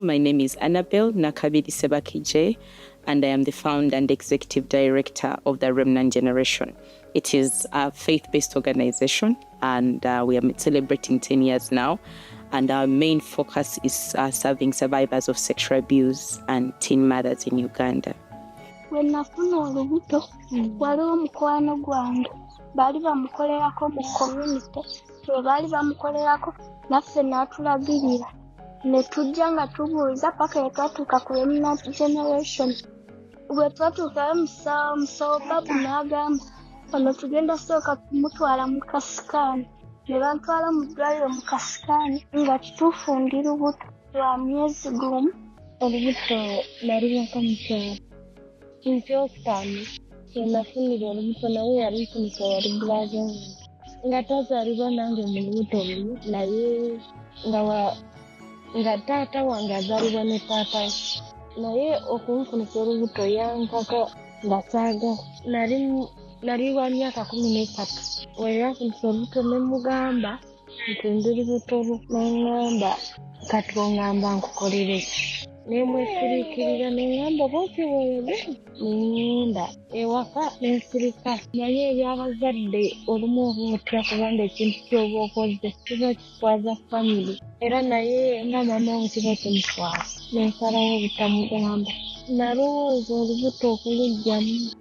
My name is Annabelle Nakabidi Sebakije, and I am the founder and executive director of the Remnant Generation. It is a faith-based organization, and we are celebrating 10 years now. And our main focus is serving survivors of sexual abuse and teen mothers in Uganda. When nafuna olubuto waliwo mukwano gwange baali bamukolerako mu community bwe baali bamukolerako naffe n'atulagirira ne tujja nga tubuuza paka ne twatuuka ku Remnant Generation. Bwe twatuukayo musawo Babu n'agamba ono tugenda sooka kumutwala mu kasikaani ne bantwala mu ddwaliro mu kasikaani nga kituufu ndi lubuto lwa myezi gumu. Olubuto nalubaka mukyala nkyokutaano nafunira olubuto naye yali nfunisa yali bulaga nga tazaalibwa nange mu lubuto lumu naye nga taata wange azaalibwa ne taata naye okunfunisa olubuto yankaka nga saagala nali wa myaka 13 we yanfunisa olubuto ne mugamba nti ndi lubuto lwo n'ŋŋamba kati oŋŋamba nkukolere ki nemwesirikirira neŋŋamba bwoti bweyogera neŋŋenda ewaka nensirika naye eri abazadde olumu obutya kubanga ekintu kyoba okoze kiba kiswaza famire era naye nga mama we kiba kimuswaza nensalawo obutamugamba nalowooza olubuto okulugyamu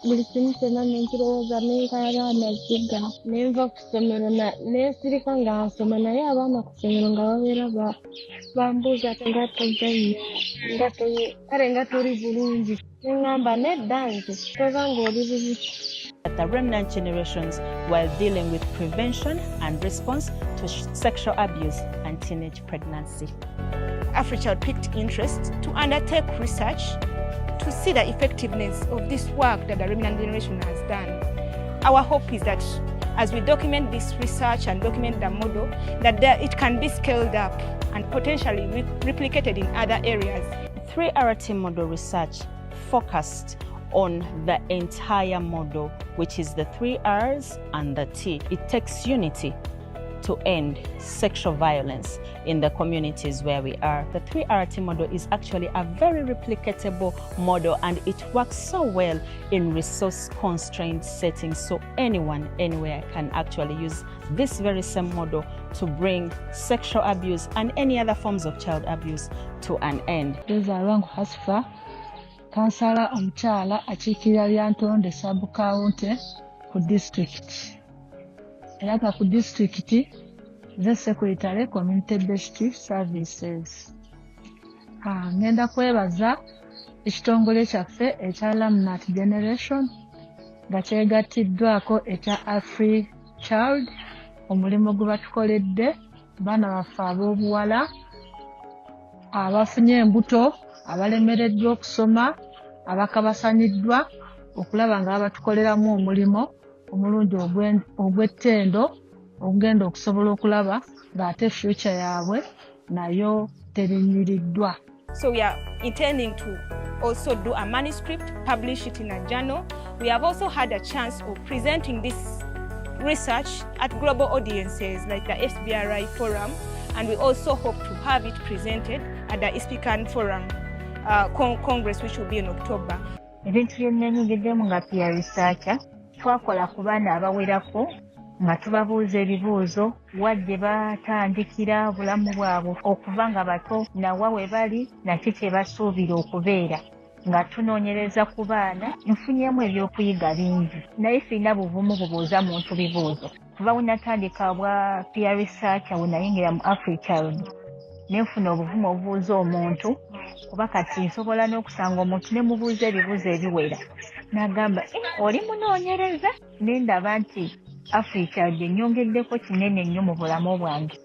buli kimu kyonna nenkirowooza nenkaaba naziga nenva ku ssomero nensirika nga nsoma naye abaana ku ssomero nga babeera bambuuza ate nga tojjayo kale nga toli bulungi neŋŋamba nedda nze toba ng'oli bubuto. At the Remnant Generations, while dealing with prevention and response to sexual abuse and teenage pregnancy. AfriChild picked interest to undertake research to see the effectiveness of this work that the Remnant Generation has done. Our hope is that as we document this research and document the model, that it can be scaled up and potentially replicated in other areas. 3RT model research focused on the entire model, which is the 3 R's and the T. It takes unity to end sexual violence in the communities where we are. The 3RT model is actually a very replicatable model, and it works so well in resource-constrained settings, so anyone, anywhere can actually use this very same model to bring sexual abuse and any other forms of child abuse to an end. Kansala omukyala akiikirira Lyantonde sub-county ku district. Era nga ku district ze secretary community-based services. Ngenda kwebaza ekitongole kyaffe ekya Remnant Generation nga kyegattiddwako ekya AfriChild omulimu gwe batukoledde baana baffe ab'obuwala abafunye embuto abalemereddwa okusoma abakabasaniddwa okulaba nga babatukoleramu omulimo omulungi ogw'ettendo ogenda okusobola okulaba ng'ate future yaabwe nayo terinyiriddwa. So we are intending to also do a manuscript, publish it in a journal. We have also had a chance of presenting this research at global audiences like the SBRI Forum, and we also hope to have it presented at the Espican Forum Congress, which will be in October. Ebintu byennenyugiddemu nga peer researcher twakola ku baana abawerako nga tubabuuza ebibuuzo wadde batandikira bulamu bwabwe okuva nga bato nawa we bali nakyo kye basuubira okubeera nga tunoonyereza ku baana nfunyemu ebyokuyiga bingi naye sirina buvumu bubuuza muntu bibuuzo kuva we natandika bwa peer researcher we nayingira mu AfriChild nenfuna obuvumu obubuuza omuntu kuba kati nsobola n'okusanga omuntu ne mubuuza ebibuuzo ebiwera n'agamba oli munoonyereza nendaba nti AfriChild ennyongeddeko kinene nnyo mu bulamu bwange.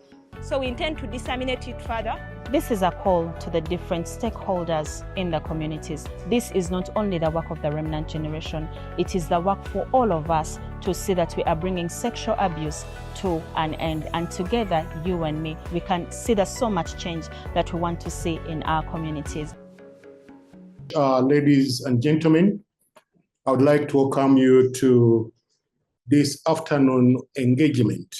So we intend to disseminate it further. This is a call to the different stakeholders in the communities. This is not only the work of the Remnant Generation, it is the work for all of us to see that we are bringing sexual abuse to an end. And together, you and me, we can see there's so much change that we want to see in our communities. Ladies and gentlemen, I would like to welcome you to this afternoon engagement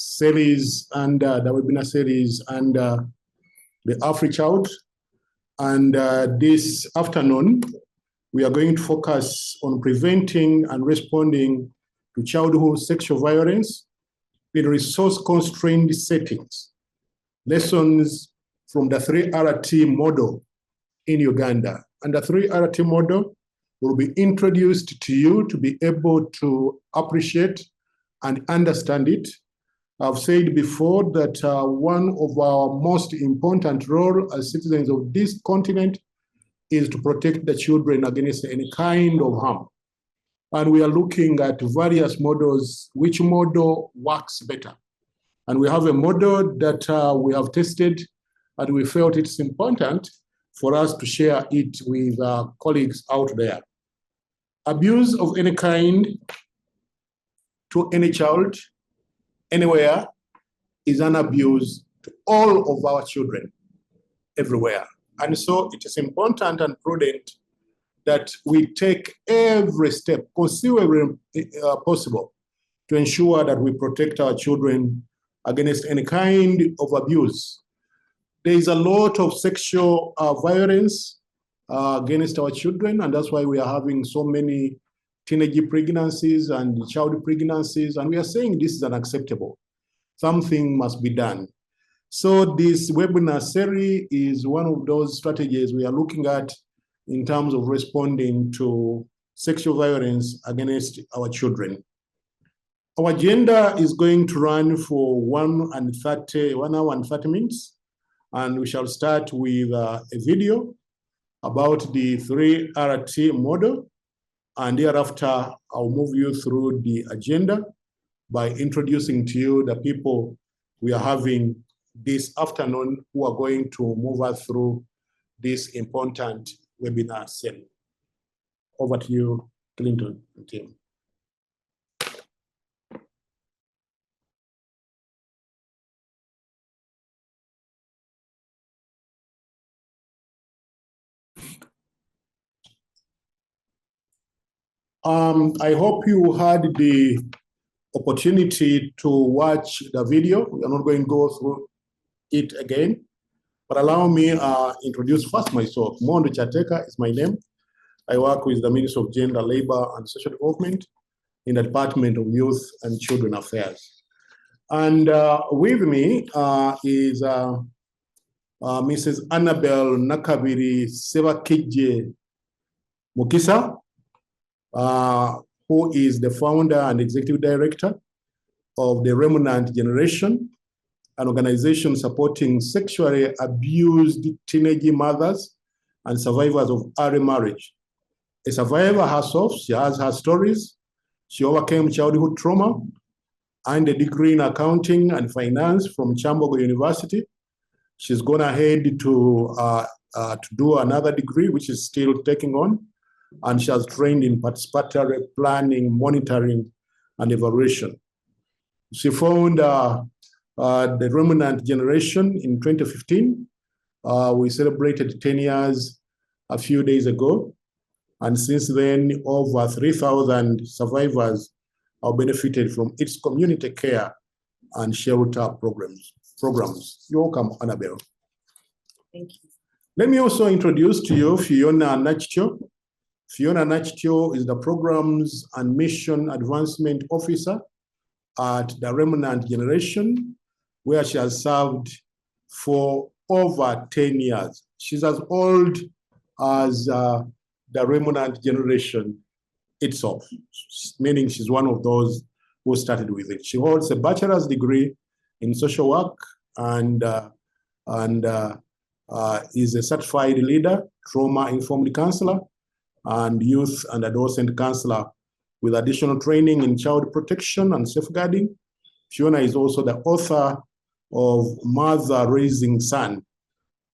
series and the webinar series and the AfriChild. And this afternoon, we are going to focus on preventing and responding to childhood sexual violence in resource-constrained settings. Lessons from the 3RT model in Uganda. And the 3RT model will be introduced to you to be able to appreciate and understand it. I've said before that one of our most important roles as citizens of this continent is to protect the children against any kind of harm. And we are looking at various models, which model works better. And we have a model that we have tested, and we felt it's important for us to share it with our colleagues out there. Abuse of any kind to any child, anywhere, is an abuse to all of our children, everywhere. And so it is important and prudent that we take every step conceivably possible to ensure that we protect our children against any kind of abuse. There is a lot of sexual violence against our children, and that's why we are having so many teenage pregnancies and child pregnancies, and we are saying this is unacceptable. Something must be done. So this webinar series is one of those strategies we are looking at in terms of responding to sexual violence against our children. Our agenda is going to run for 1 hour and 30 minutes, and we shall start with a video about the 3RT model, and thereafter I'll move you through the agenda by introducing to you the people we are having this afternoon who are going to move us through this important webinar series. Over to you, Clinton and team. I hope you had the opportunity to watch the video. We are not going to go through it again, but allow me introduce first myself. Mondo Chateka is my name. I work with the Ministry of Gender, Labor and Social Development in the Department of Youth and Children Affairs. And with me is Mrs. Annabelle Nakabiri Sebakije Mukisa, who is the founder and executive director of the Remnant Generation, an organization supporting sexually abused teenage mothers and survivors of early marriage. A survivor herself, she has her stories. She overcame childhood trauma and a degree in accounting and finance from Chambogo University. She's gone ahead to do another degree, which is still taking on, and she has trained in participatory planning, monitoring, and evaluation. She found the Remnant Generation in 2015. We celebrated 10 years a few days ago, and since then, over 3,000 survivors have benefited from its community care and shelter programs. You're welcome, Annabelle. Thank you. Let me also introduce to you Fiona Nachitio. Fiona Nachitio is the Programs and Mission Advancement Officer at the Remnant Generation, where she has served for over 10 years. She's as old as the Remnant Generation itself, meaning she's one of those who started with it. She holds a bachelor's degree in social work and is a certified leader, trauma-informed counselor, and youth and adolescent counselor with additional training in child protection and safeguarding. Fiona is also the author of Mother Raising Son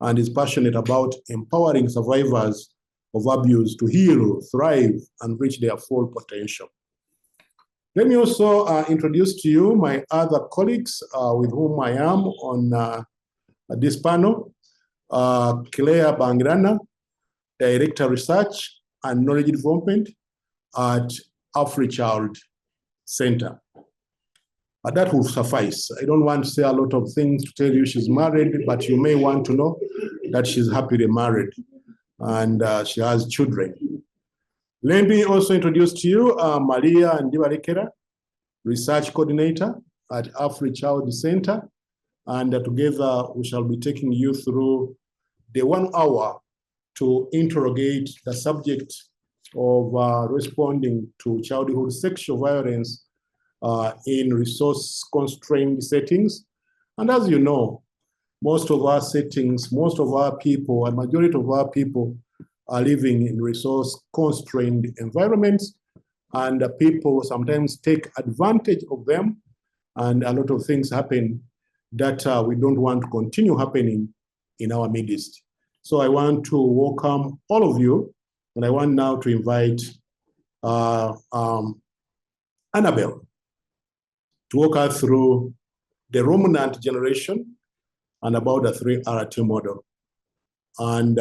and is passionate about empowering survivors of abuse to heal, thrive, and reach their full potential. Let me also introduce to you my other colleagues with whom I am on this panel. Claire Bangrana, Director Research and Knowledge Development at AfriChild Centre. That will suffice. I don't want to say a lot of things to tell you she's married, but you may want to know that she's happily married and she has children. Let me also introduce to you Maria Ndibarekera, Research Coordinator at AfriChild Centre. And together we shall be taking you through the 1 hour to interrogate the subject of responding to childhood sexual violence in resource-constrained settings. And as you know, most of our settings, most of our people, a majority of our people are living in resource-constrained environments, and people sometimes take advantage of them, and a lot of things happen that we don't want to continue happening in our midst. So I want to welcome all of you, and I want now to invite Annabelle to walk us through the Remnant Generation and about the 3RT model. And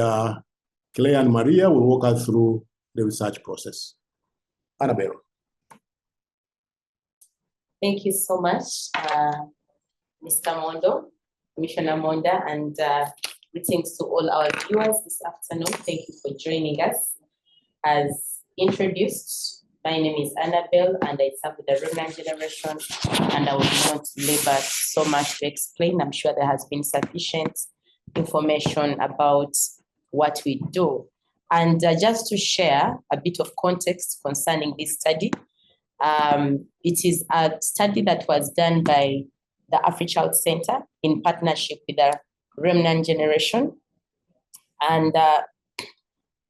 Claire and Maria will walk us through the research process. Annabelle. Thank you so much, Mr. Mondo, Commissioner Monda, and greetings to all our viewers this afternoon. Thank you for joining us. As introduced, my name is Annabelle, and I serve with the Remnant Generation, and I will not labor so much to explain. I'm sure there has been sufficient information about what we do. And just to share a bit of context concerning this study, it is a study that was done by the AfriChild Centre in partnership with the Remnant Generation. And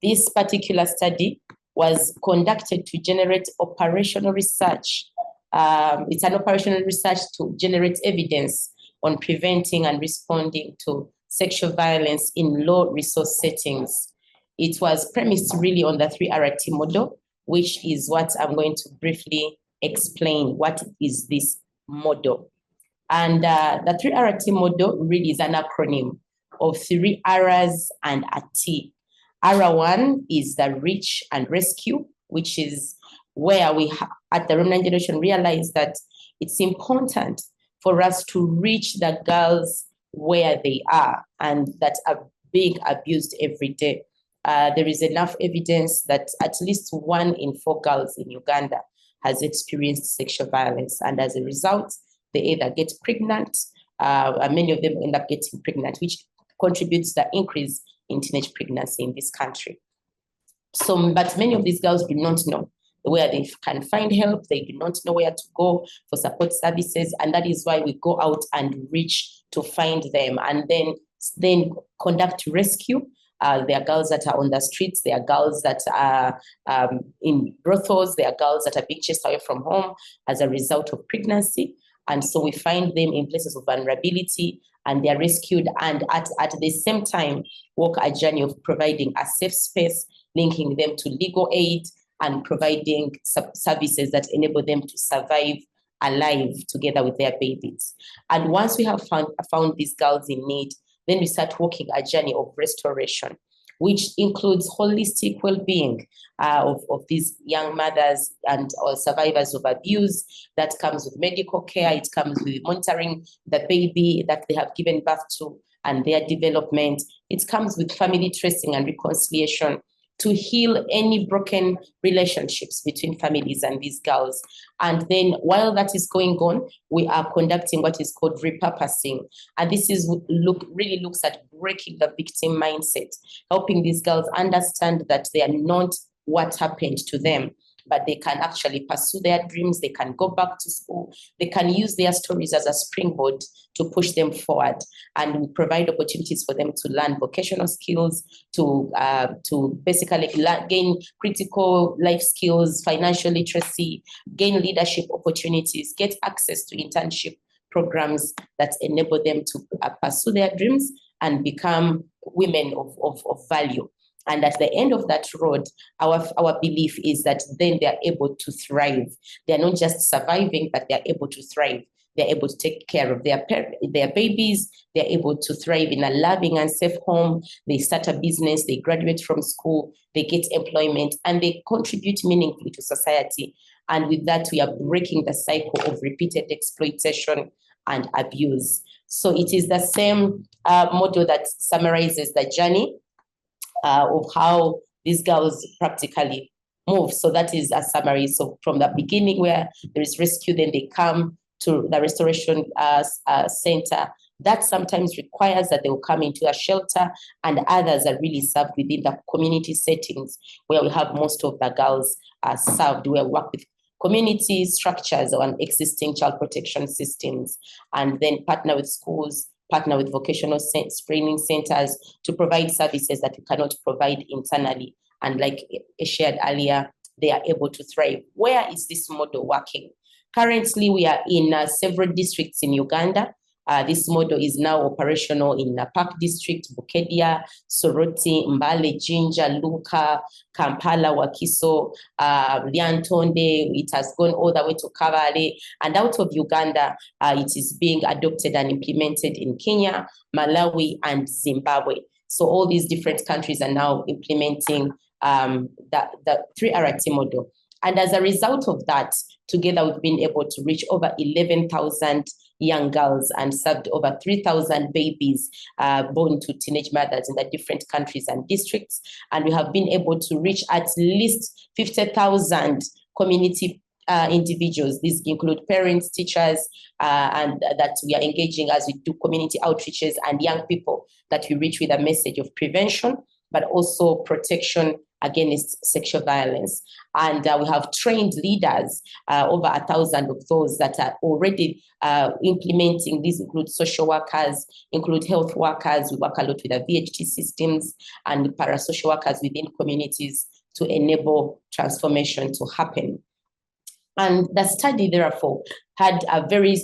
this particular study was conducted to generate operational research. It's an operational research to generate evidence on preventing and responding to sexual violence in low resource settings. It was premised really on the 3RT model, which is what I'm going to briefly explain. What is this model? And the 3RT model really is an acronym of 3 R's and a T. R1 is the reach and rescue, which is where we at the Remnant Generation realize that it's important for us to reach the girls where they are and that are being abused every day. There is enough evidence that at least 1 in 4 girls in Uganda has experienced sexual violence, and as a result, they either get pregnant, many of them end up getting pregnant, which contributes to the increase in teenage pregnancy in this country. So, but many of these girls do not know where they can find help. They do not know where to go for support services, and that is why we go out and reach to find them, and then conduct rescue. There are girls that are on the streets. There are girls that are in brothels. There are girls that are being chased away from home as a result of pregnancy. And so we find them in places of vulnerability, and they're rescued, and at the same time walk a journey of providing a safe space, linking them to legal aid, and providing services that enable them to survive alive together with their babies. And once we have found these girls in need, then we start walking a journey of restoration, which includes holistic well-being of these young mothers and survivors of abuse. That comes with medical care. It comes with monitoring the baby that they have given birth to and their development. It comes with family tracing and reconciliation to heal any broken relationships between families and these girls. And then while that is going on, we are conducting what is called repurposing. And this is really looks at breaking the victim mindset, helping these girls understand that they are not what happened to them, but they can actually pursue their dreams. They can go back to school. They can use their stories as a springboard to push them forward. And we provide opportunities for them to learn vocational skills, to basically gain critical life skills, financial literacy, gain leadership opportunities, get access to internship programs that enable them to pursue their dreams and become women of value. And at the end of that road, our belief is that then they're able to thrive. They're not just surviving, but they're able to thrive. They're able to take care of their babies. They're able to thrive in a loving and safe home. They start a business. They graduate from school. They get employment, and they contribute meaningfully to society And with that, we are breaking the cycle of repeated exploitation and abuse. So it is the same model that summarizes the journey of how these girls practically move. So that is a summary. So from the beginning where there is rescue, then they come to the restoration center. That sometimes requires that they will come into a shelter, and others are really served within the community settings where we have most of the girls served, where we work with community structures and existing child protection systems, and then partner with schools, partner with vocational training centers to provide services that we cannot provide internally. And like I shared earlier, they are able to thrive. Where is this model working? Currently, we are in several districts in Uganda. This model is now operational in Park District, Bukedia, Soroti, Mbale, Jinja, Luka, Kampala, Wakiso, Lyantonde. It has gone all the way to Kabale. And out of Uganda, it is being adopted and implemented in Kenya, Malawi, and Zimbabwe. So all these different countries are now implementing the 3RT model. And as a result of that, together we've been able to reach over 11,000 young girls and served over 3,000 babies born to teenage mothers in the different countries and districts. And we have been able to reach at least 50,000 community individuals. These include parents, teachers, and that we are engaging as we do community outreaches, and young people that we reach with a message of prevention, but also protection against sexual violence. And we have trained leaders, over 1,000 of those that are already implementing. These include social workers, include health workers. We work a lot with the VHT systems and parasocial workers within communities to enable transformation to happen. And the study, therefore, had a very,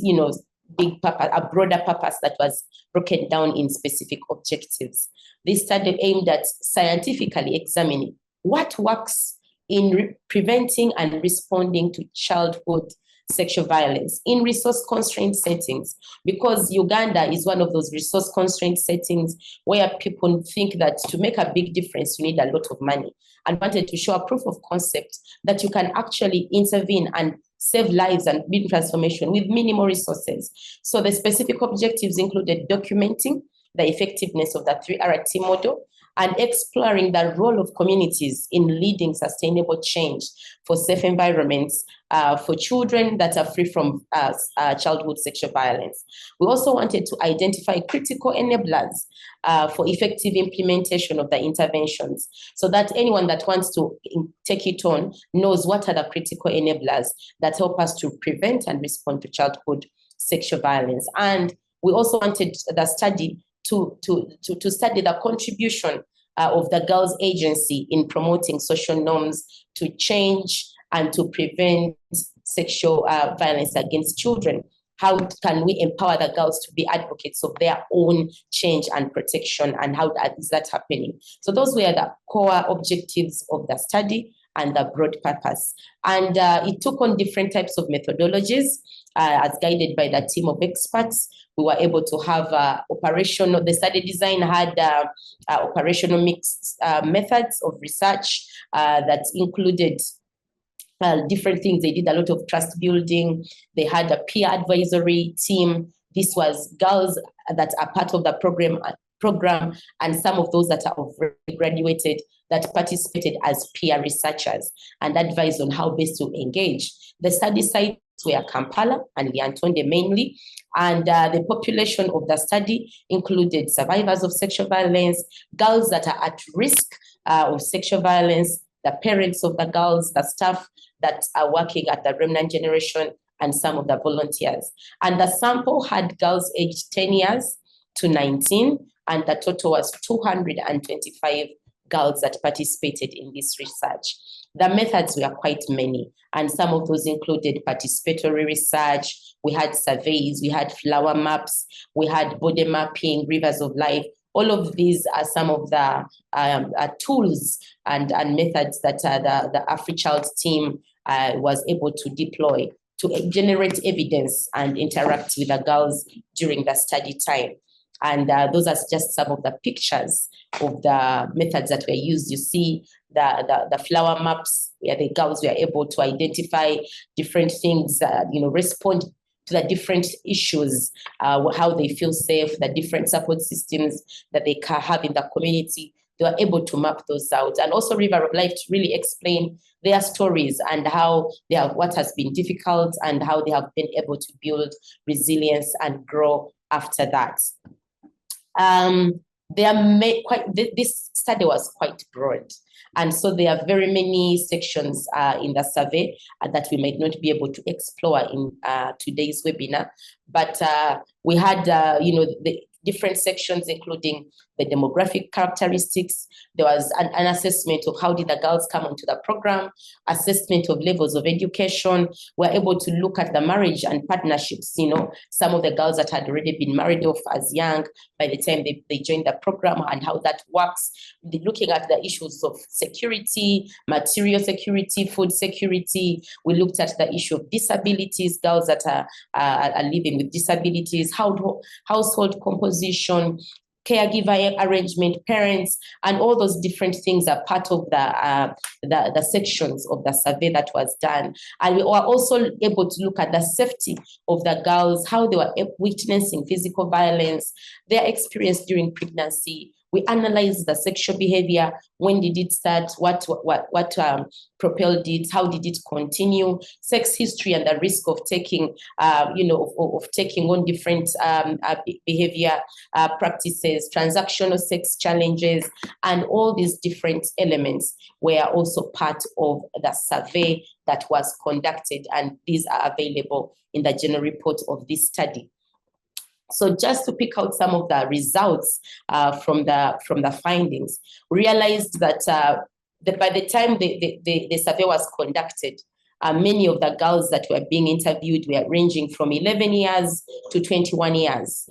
big purpose, a broader purpose that was broken down in specific objectives. This study aimed at scientifically examining what works in preventing and responding to childhood sexual violence in resource-constrained settings, because Uganda is one of those resource-constrained settings where people think that to make a big difference, you need a lot of money, and wanted to show a proof of concept that you can actually intervene and save lives and build transformation with minimal resources. So the specific objectives included documenting the effectiveness of the 3RT model and exploring the role of communities in leading sustainable change for safe environments for children that are free from childhood sexual violence. We also wanted to identify critical enablers for effective implementation of the interventions, so that anyone that wants to take it on knows what are the critical enablers that help us to prevent and respond to childhood sexual violence. And we also wanted the study to study the contribution of the girls' agency in promoting social norms to change and to prevent sexual violence against children. How can we empower the girls to be advocates of their own change and protection, and how is that happening? So those were the core objectives of the study and the broad purpose. And it took on different types of methodologies as guided by the team of experts. We were able to have the study design had operational mixed methods of research that included different things. They did a lot of trust building. They had a peer advisory team. This was girls that are part of the program, and some of those that are already graduated that participated as peer researchers and advised on how best to engage. The study sites were Kampala and Lyantonde mainly, and the population of the study included survivors of sexual violence, girls that are at risk of sexual violence, the parents of the girls, the staff that are working at the Remnant Generation, and some of the volunteers. And the sample had girls aged 10 years to 19, and the total was 225 girls that participated in this research. The methods were quite many, and some of those included participatory research. We had surveys, we had flower maps, we had body mapping, rivers of life. All of these are some of the tools and methods that the AfriChild team was able to deploy to generate evidence and interact with the girls during the study time. And those are just some of the pictures of the methods that were used. You see the flower maps where the girls were able to identify different things, respond to the different issues, how they feel safe, the different support systems that they can have in the community. They were able to map those out. And also River of Life to really explain their stories and how they have, what has been difficult and how they have been able to build resilience and grow after that. This study was quite broad. And so there are very many sections in the survey that we might not be able to explore in today's webinar. But we had, the different sections, including the demographic characteristics. There was an assessment of how did the girls come onto the program, assessment of levels of education. We're able to look at the marriage and partnerships. Some of the girls that had already been married off as young by the time they joined the program and how that works. Looking at the issues of security, material security, food security. We looked at the issue of disabilities, girls that are living with disabilities, household composition, caregiver arrangement, parents, and all those different things are part of the sections of the survey that was done. And we were also able to look at the safety of the girls, how they were witnessing physical violence, their experience during pregnancy. We analyzed the sexual behavior. When did it start? What propelled it? How did it continue? Sex history and the risk of taking, of taking on different behavior practices, transactional sex challenges, and all these different elements were also part of the survey that was conducted, and these are available in the general report of this study. So just to pick out some of the results from the findings, we realized that by the time the survey was conducted, many of the girls that were being interviewed were ranging from 11 years to 21 years,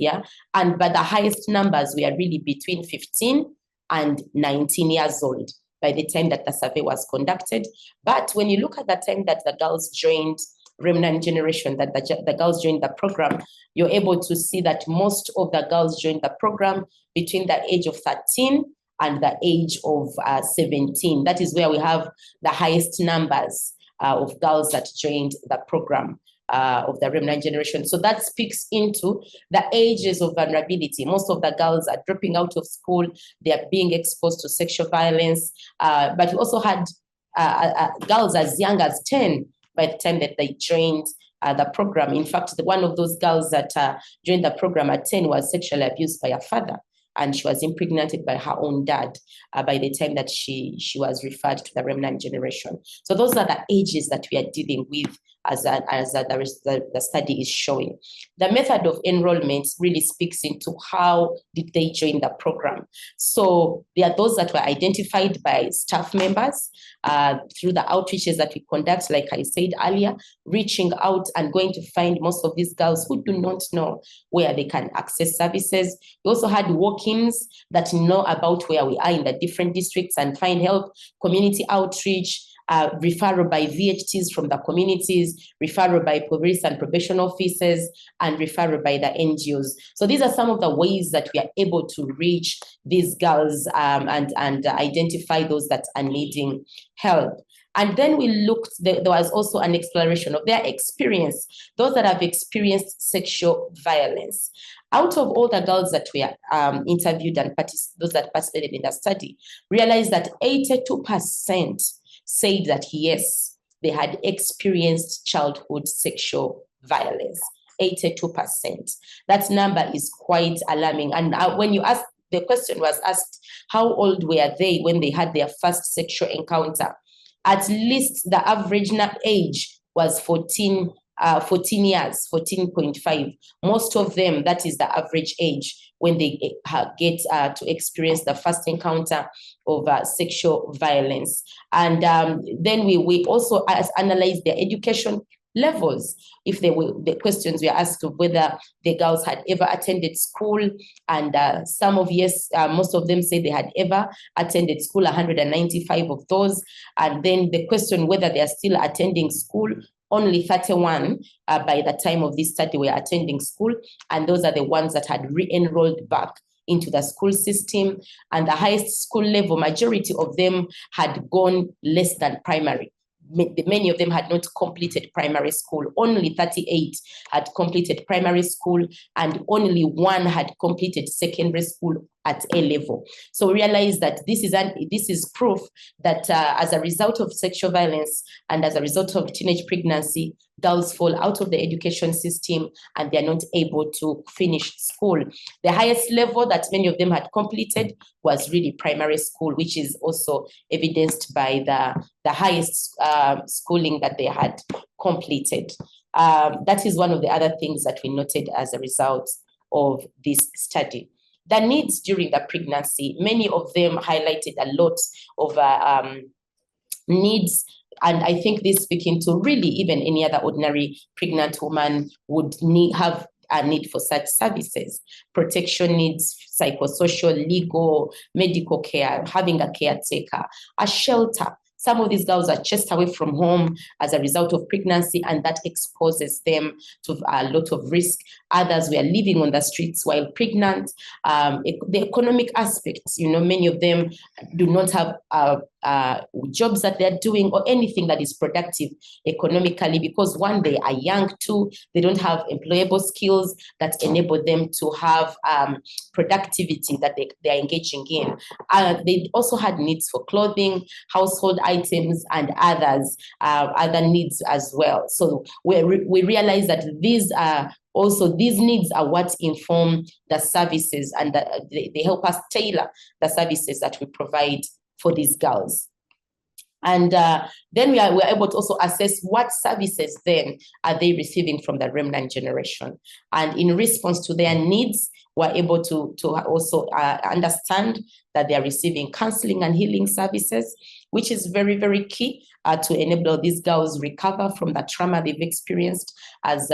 but the highest numbers were really between 15 and 19 years old by the time that the survey was conducted. But when you look at the time that the girls joined Remnant Generation, that the girls joined the program, you're able to see that most of the girls joined the program between the age of 13 and the age of 17. That is where we have the highest numbers of girls that joined the program of the Remnant Generation. So that speaks into the ages of vulnerability. Most of the girls are dropping out of school. They are being exposed to sexual violence. But we also had girls as young as 10 by the time that they joined the program. In fact, one of those girls that joined the program at 10 was sexually abused by her father, and she was impregnated by her own dad by the time that she was referred to the Remnant Generation. So those are the ages that we are dealing with as the study is showing. The method of enrollment really speaks into how did they join the program. So there are those that were identified by staff members through the outreaches that we conduct, like I said earlier, reaching out and going to find most of these girls who do not know where they can access services. We also had walk-ins that know about where we are in the different districts and find help, community outreach, referral by VHTs from the communities, referral by police and probation officers, and referral by the NGOs. So these are some of the ways that we are able to reach these girls and identify those that are needing help. And then we looked, there was also an exploration of their experience, those that have experienced sexual violence. Out of all the girls that were interviewed and those that participated in the study, realized that 82% said that yes, they had experienced childhood sexual violence. 82%. That number is quite alarming. And when you ask, the question was asked, how old were they when they had their first sexual encounter? At least the average age was 14 years, 14.5. Most of them, that is the average age when they get to experience the first encounter of sexual violence. And then we also analyzed their education levels. If they were, the questions were asked of whether the girls had ever attended school, and most of them say they had ever attended school, 195 of those. And then the question whether they are still attending school, only 31 by the time of this study were attending school, and those are the ones that had re-enrolled back into the school system. And the highest school level, majority of them had gone less than primary. Many of them had not completed primary school. Only 38 had completed primary school, and only 1 had completed secondary school at A level. So we realize that this is proof that as a result of sexual violence and as a result of teenage pregnancy, girls fall out of the education system and they're not able to finish school. The highest level that many of them had completed was really primary school, which is also evidenced by the highest schooling that they had completed. That is one of the other things that we noted as a result of this study. The needs during the pregnancy, many of them highlighted a lot of needs. And I think this speaking to really even any other ordinary pregnant woman would have a need for such services: protection needs, psychosocial, legal, medical care, having a caretaker, a shelter. Some of these girls are just away from home as a result of pregnancy, and that exposes them to a lot of risk. Others were living on the streets while pregnant. The economic aspects, many of them do not have jobs that they're doing or anything that is productive economically, because one, they are young, two, they don't have employable skills that enable them to have productivity that they are engaging in. They also had needs for clothing, household items, and other needs as well. So we realize that these needs are what inform the services, and they help us tailor the services that we provide for these girls. And then we are able to also assess what services then are they receiving from the Remnant Generation. And in response to their needs, we're able to also understand that they are receiving counseling and healing services, which is very, very key to enable these girls recover from the trauma they've experienced as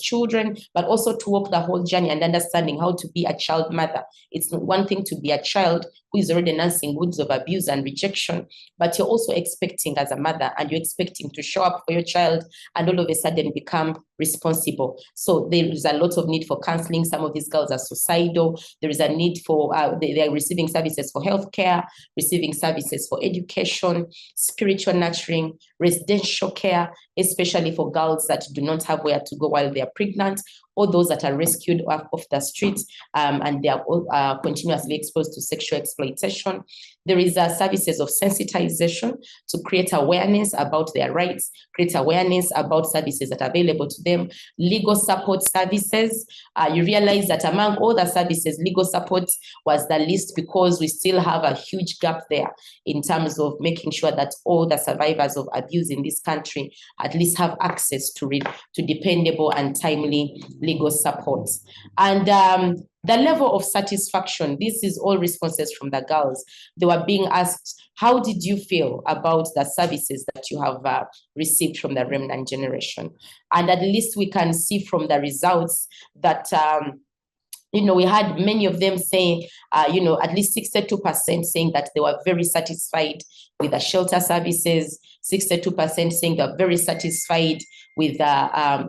children, but also to walk the whole journey and understanding how to be a child mother. It's one thing to be a child who is already nursing wounds of abuse and rejection, but you're also expecting as a mother, and you're expecting to show up for your child and all of a sudden become responsible. So there is a lot of need for counseling. Some of these girls are suicidal. There is a need for, they are receiving services for healthcare, receiving services for education, spiritual nurturing, residential care, especially for girls that do not have where to go while they are pregnant, or those that are rescued off the streets and they are continuously exposed to sexual exploitation. There is services of sensitization to create awareness about their rights, create awareness about services that are available to them. Legal support services. You realize that among all the services, legal support was the least, because we still have a huge gap there in terms of making sure that all the survivors of abuse in this country at least have access to dependable and timely legal support. And the level of satisfaction, this is all responses from the girls. They were being asked, how did you feel about the services that you have received from the Remnant Generation? And at least we can see from the results that we had many of them saying, at least 62% saying that they were very satisfied with the shelter services, 62% saying they're very satisfied with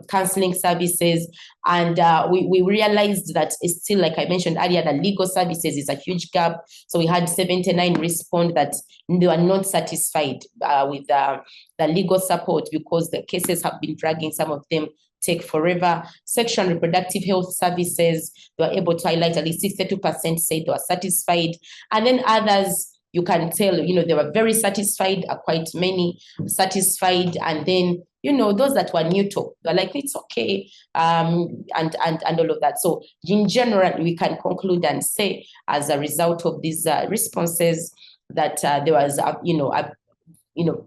counseling services. And we realized that it's still, like I mentioned earlier, the legal services is a huge gap. So we had 79 respond that they were not satisfied with the legal support because the cases have been dragging. Some of them take forever. Sexual and reproductive health services, they were able to highlight at least 62% say they were satisfied. And then others, you can tell, they were very satisfied, quite many satisfied. And then, those that were neutral, they're like, it's okay, and all of that. So in general, we can conclude and say, as a result of these responses, that there was,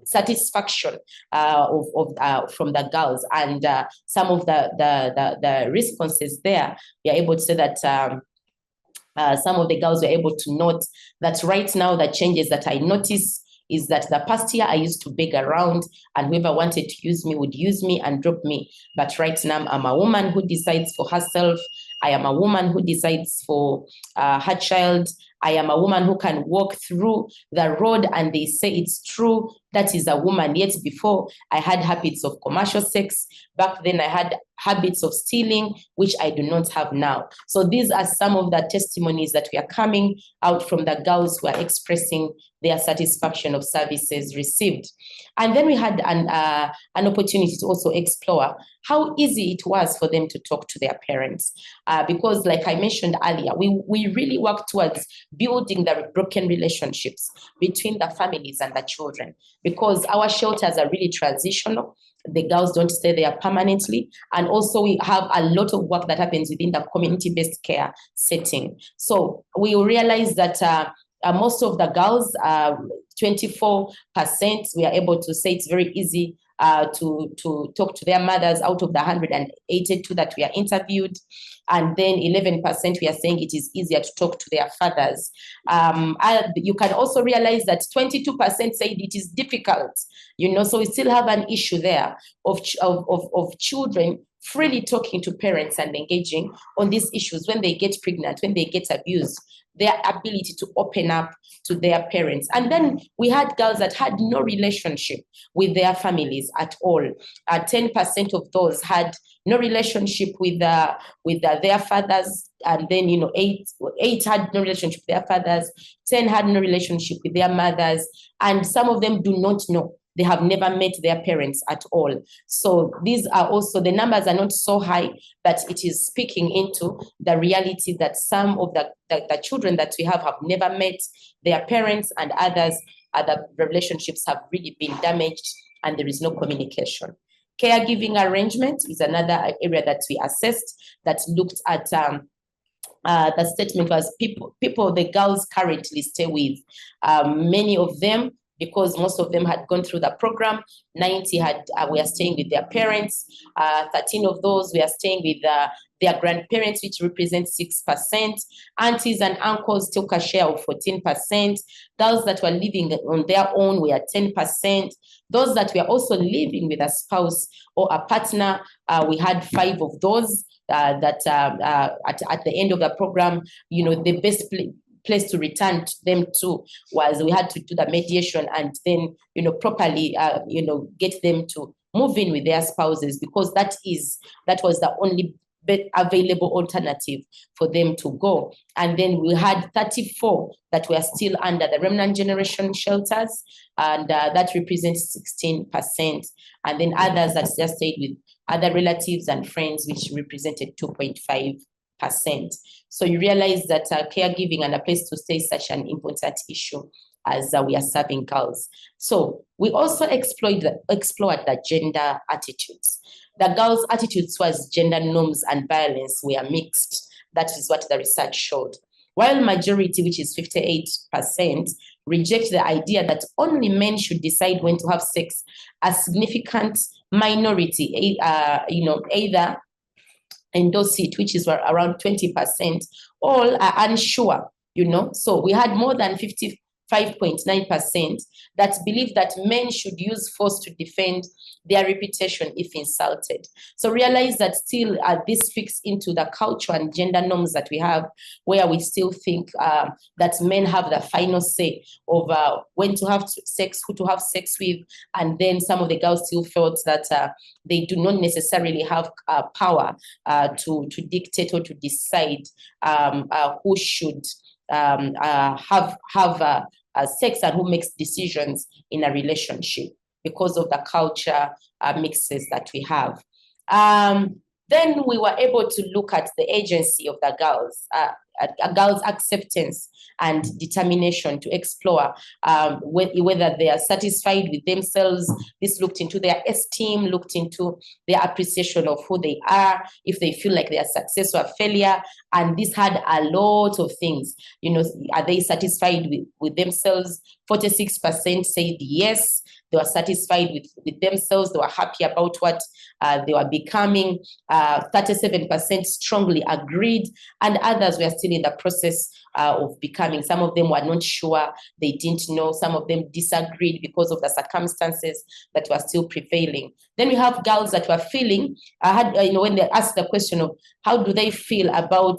satisfaction from the girls. And some of the responses there, we are able to say that some of the girls were able to note that right now the changes that I notice is that the past year I used to beg around and whoever wanted to use me would use me and drop me. But right now I'm a woman who decides for herself I am a woman who decides for her child. I am a woman who can walk through the road and they say it's true. That is a woman. Yet before, I had habits of commercial sex. Back then, I had habits of stealing, which I do not have now. So these are some of the testimonies that we are coming out from the girls who are expressing their satisfaction of services received. And then we had an opportunity to also explore how easy it was for them to talk to their parents. Because like I mentioned earlier, we really work towards building the broken relationships between the families and the children, because our shelters are really transitional. The girls don't stay there permanently. And also we have a lot of work that happens within the community-based care setting. So we realize that most of the girls, 24%, we are able to say it's very easy to talk to their mothers out of the 182 that we are interviewed. And then 11% we are saying it is easier to talk to their fathers. You can also realize that 22% said it is difficult, so we still have an issue there of children freely talking to parents and engaging on these issues when they get pregnant, when they get abused, their ability to open up to their parents. And then we had girls that had no relationship with their families at all. 10% of those had no relationship with their fathers, and then 8 had no relationship with their fathers, 10 had no relationship with their mothers, and some of them do not know. They have never met their parents at all. So these are also, the numbers are not so high, but it is speaking into the reality that some of the children that we have never met their parents, and others, other relationships have really been damaged and there is no communication. Caregiving arrangement is another area that we assessed, that looked at the statement was people the girls currently stay with. Many of them, because most of them had gone through the program, 90 were staying with their parents. 13 of those were staying with their grandparents, which represents 6%. Aunties and uncles took a share of 14%. Those that were living on their own were 10%. Those that were also living with a spouse or a partner, we had 5 of those that at the end of the program, the best place to return them to was we had to do the mediation and then properly get them to move in with their spouses, because that was the only available alternative for them to go. And then we had 34 that were still under the Remnant Generation shelters, and that represents 16%. And then others that just stayed with other relatives and friends, which represented 2.5%. So you realize that caregiving and a place to stay is such an important issue as we are serving girls. So we also explored the gender attitudes. The girls' attitudes towards gender norms and violence were mixed. That is what the research showed. While majority, which is 58%, reject the idea that only men should decide when to have sex, a significant minority, either endorse it, which is around 20%, all are unsure, So we had more than 55.9% that believe that men should use force to defend their reputation if insulted. So realize that still this speaks into the culture and gender norms that we have, where we still think that men have the final say over when to have sex, who to have sex with, and then some of the girls still felt that they do not necessarily have power to dictate or to decide who should have sex and who makes decisions in a relationship, because of the culture mixes that we have. Then we were able to look at the agency of the girls, a girls' acceptance and determination to explore whether they are satisfied with themselves. This looked into their esteem, looked into their appreciation of who they are, if they feel like they are success or failure. And this had a lot of things. Are they satisfied with themselves? 46% said yes. they were satisfied with themselves, they were happy about what they were becoming. 37% strongly agreed, and others were still in the process of becoming. Some of them were not sure, they didn't know. Some of them disagreed because of the circumstances that were still prevailing. Then we have girls that were feeling, when they asked the question of how do they feel about,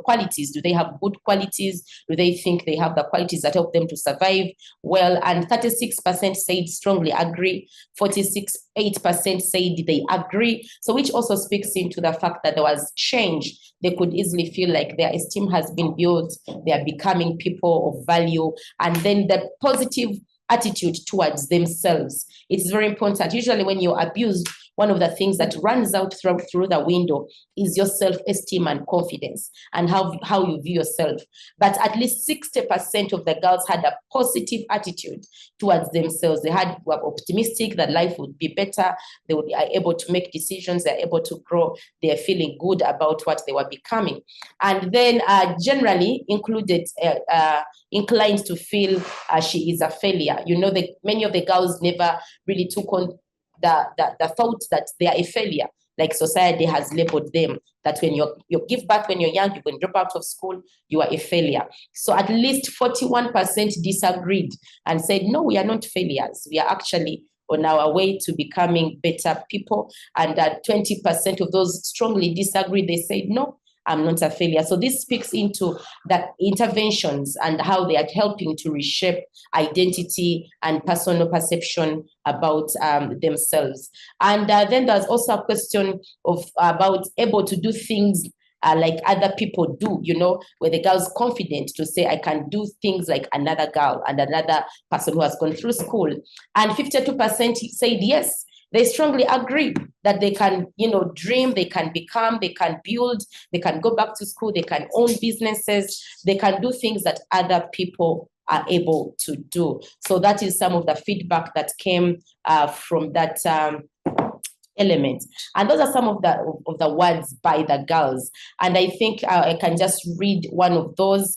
qualities, do they have good qualities? Do they think they have the qualities that help them to survive well? And 36% said strongly agree, 8% said they agree. So which also speaks into the fact that there was change. They could easily feel like their esteem has been built, they are becoming people of value, and then the positive attitude towards themselves. It's very important. Usually when you're abused, one of the things that runs out through the window is your self-esteem and confidence and how you view yourself. But at least 60% of the girls had a positive attitude towards themselves. They were optimistic that life would be better. They are able to make decisions. They're able to grow. They're feeling good about what they were becoming. And then generally included, inclined to feel she is a failure. Many of the girls never really took on the thought that they are a failure, like society has labeled them, that when you give birth when you're young, you can drop out of school, you are a failure. So at least 41% disagreed and said, no, we are not failures. We are actually on our way to becoming better people. And 20% of those strongly disagreed. They said, no, I'm not a failure. So this speaks into the interventions and how they are helping to reshape identity and personal perception about themselves. And then there's also a question about able to do things like other people do, where the girl's confident to say, I can do things like another girl and another person who has gone through school. And 52% said yes. They strongly agree that they can, dream, they can become, they can build, they can go back to school, they can own businesses, they can do things that other people are able to do. So that is some of the feedback that came from that element. And those are some of the words by the girls. And I think I can just read one of those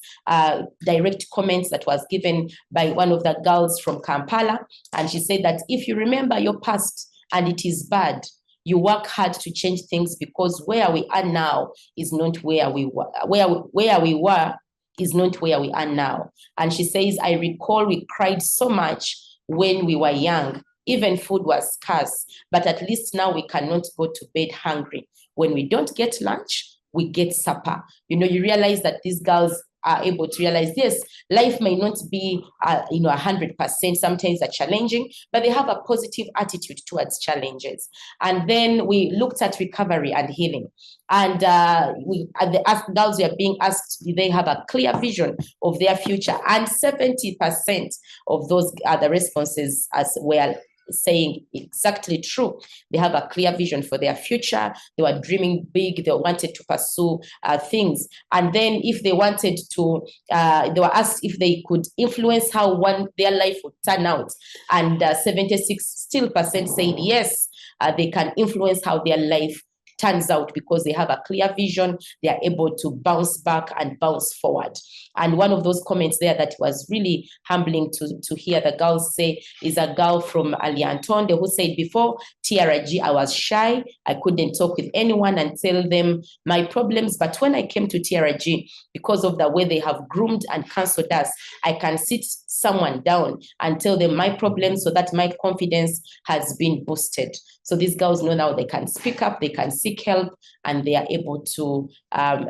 direct comments that was given by one of the girls from Kampala. And she said that if you remember your past, and it is bad, you work hard to change things, because where we are now is not where we were. Where we were is not where we are now. And she says, I recall we cried so much when we were young. Even food was scarce, but at least now we cannot go to bed hungry. When we don't get lunch, we get supper. You realize that these girls are able to realize, yes, life may not be, 100%. Sometimes are challenging, but they have a positive attitude towards challenges. And then we looked at recovery and healing. And the girls were being asked, do they have a clear vision of their future? And 70% of those the responses as well saying exactly true. They have a clear vision for their future. They were dreaming big. They wanted to pursue things. And then if they wanted to, they were asked if they could influence how their life would turn out. And 76% said yes, they can influence how their life turns out, because they have a clear vision. They are able to bounce back and bounce forward. And one of those comments there that was really humbling to hear the girls say is a girl from Aliantonde who said, before TRG, I was shy. I couldn't talk with anyone and tell them my problems. But when I came to TRG, because of the way they have groomed and counseled us, I can sit someone down and tell them my problems, so that my confidence has been boosted. So these girls know now they can speak up, they can seek help, and they are able to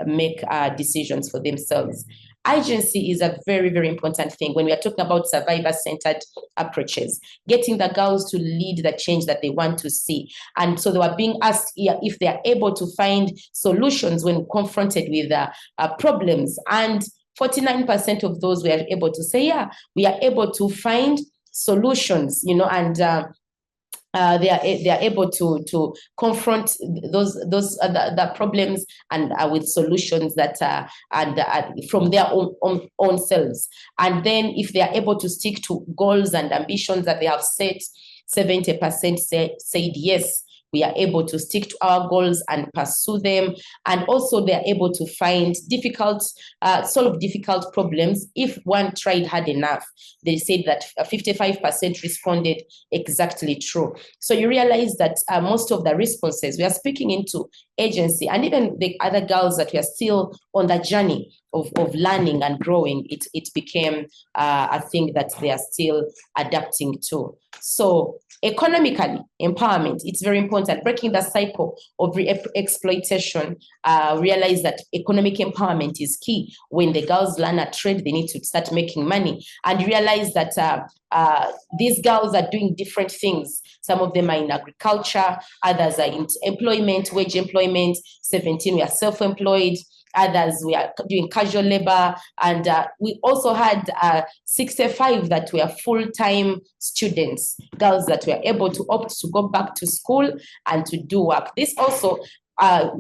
make decisions for themselves. Agency is a very, very important thing when we are talking about survivor-centered approaches, getting the girls to lead the change that they want to see. And so they were being asked if they are able to find solutions when confronted with problems. And 49% of those were able to say, yeah, we are able to find solutions, and they are able to confront the problems and with solutions that from their own selves. And then if they are able to stick to goals and ambitions that they have set, 70% said yes, we are able to stick to our goals and pursue them. And also they're able to find solve difficult problems. If one tried hard enough, they said that 55% responded exactly true. So you realize that most of the responses, we are speaking into agency, and even the other girls that we are still on the journey of learning and growing, it became a thing that they are still adapting to. So economically, empowerment, it's very important. Breaking the cycle of exploitation, realize that economic empowerment is key. When the girls learn a trade, they need to start making money, and realize that these girls are doing different things. Some of them are in agriculture, others are in employment, wage employment, 17 we are self-employed, others we are doing casual labor, and we also had 65 that were full-time students, girls that were able to opt to go back to school and to do work. This also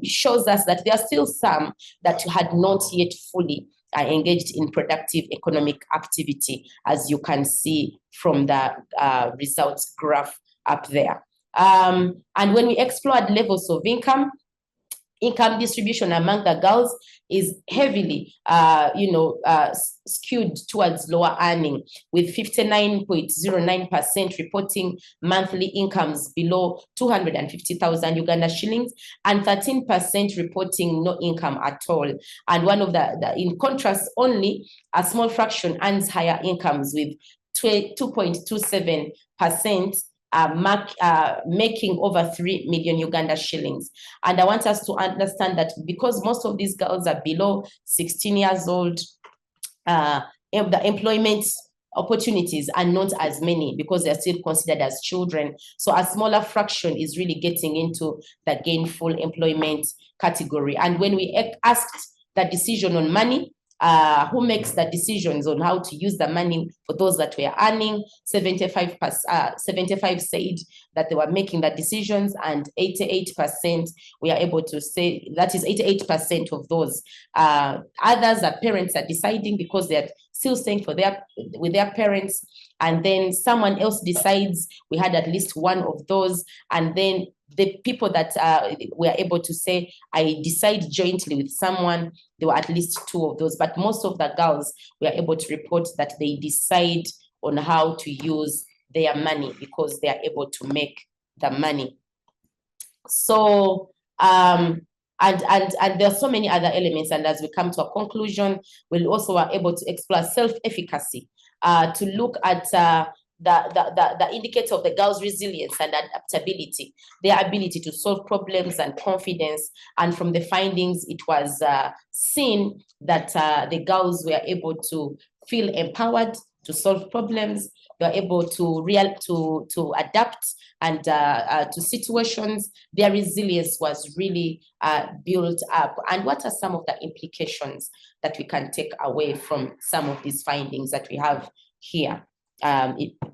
shows us that there are still some that had not yet fully engaged in productive economic activity, as you can see from the results graph up there. And when we explored levels of income distribution among the girls is heavily, skewed towards lower earning, with 59.09% reporting monthly incomes below 250,000 Uganda shillings, and 13% reporting no income at all. And one of in contrast, only a small fraction earns higher incomes, with 2.27%. Making over 3 million Uganda shillings. And I want us to understand that because most of these girls are below 16 years old, the employment opportunities are not as many because they're still considered as children. So a smaller fraction is really getting into the gainful employment category. And when we asked the decision on money, who makes the decisions on how to use the money for those that were earning, 75 said that they were making the decisions, and 88% we are able to say that is 88% of those. Others are parents are deciding because they're still staying with their parents, and then someone else decides. We had at least one of those, and then the people that were able to say, I decide jointly with someone, there were at least two of those. But most of the girls were able to report that they decide on how to use their money because they are able to make the money. So, and there are so many other elements. And as we come to a conclusion, we'll also are able to explore self-efficacy, to look at the indicator of the girls' resilience and adaptability, their ability to solve problems and confidence. And from the findings, it was seen that the girls were able to feel empowered to solve problems. They were able to adapt and to situations. Their resilience was really built up. And what are some of the implications that we can take away from some of these findings that we have here?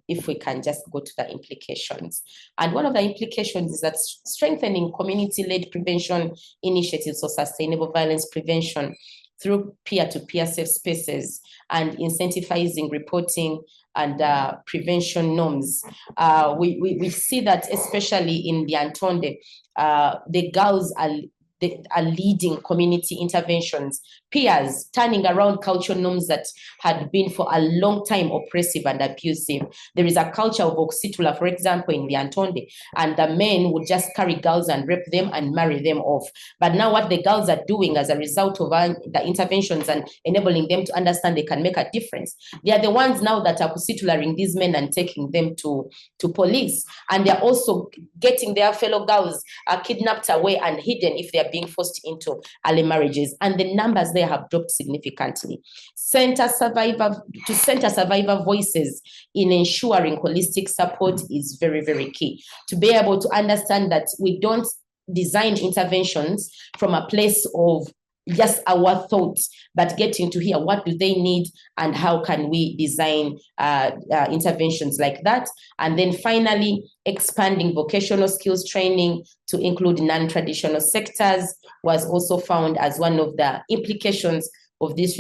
If we can just go to the implications. And one of the implications is that strengthening community-led prevention initiatives for sustainable violence prevention through peer-to-peer safe spaces and incentivizing reporting and prevention norms. We see that especially in the Antonde, the girls are leading community interventions, peers turning around cultural norms that had been for a long time oppressive and abusive. There is a culture of oxytula, for example, in the Antonde, and the men would just carry girls and rape them and marry them off. But now what the girls are doing as a result of the interventions and enabling them to understand they can make a difference, they are the ones now that are oxytularing these men and taking them to police. And they're also getting their fellow girls kidnapped away and hidden if they're being forced into early marriages. And the numbers there have dropped significantly. Center survivor voices in ensuring holistic support is very, very key. To be able to understand that we don't design interventions from a place of just our thoughts, but getting to hear what do they need and how can we design interventions like that. And then finally, expanding vocational skills training to include non-traditional sectors was also found as one of the implications of this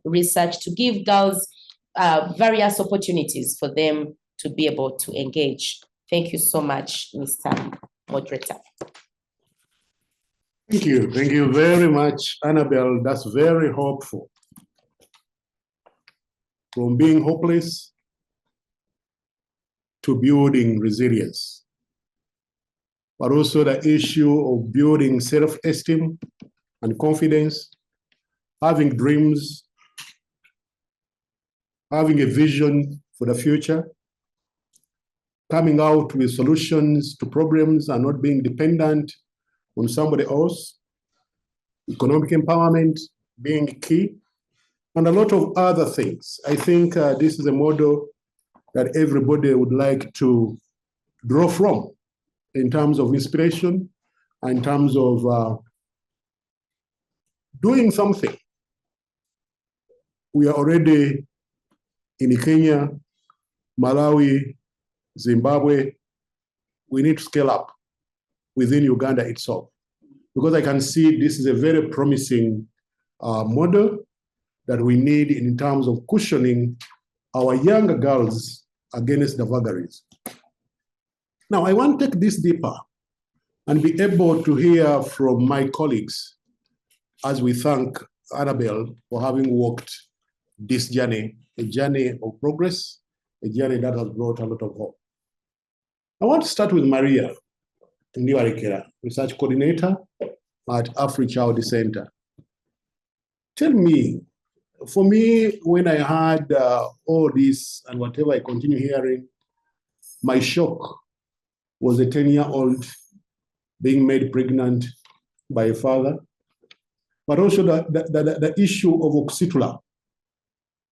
research to give girls various opportunities for them to be able to engage. Thank you so much, Mr. moderator. Thank you very much, Annabelle. That's very hopeful. From being hopeless to building resilience, but also the issue of building self-esteem and confidence, having dreams, having a vision for the future, coming out with solutions to problems and not being dependent on somebody else, economic empowerment being key, and a lot of other things. I think this is a model that everybody would like to draw from in terms of inspiration, in terms of doing something. We are already in Kenya, Malawi, Zimbabwe. We need to scale up within Uganda itself, because I can see this is a very promising model that we need in terms of cushioning our younger girls against the vagaries. Now, I want to take this deeper and be able to hear from my colleagues as we thank Annabelle for having walked this journey, a journey of progress, a journey that has brought a lot of hope. I want to start with Maria Ndiwarekera, Research Coordinator at AfriChild Centre. Tell me, for me, when I heard all this and whatever I continue hearing, my shock was a 10-year-old being made pregnant by a father, but also the issue of Oxytula.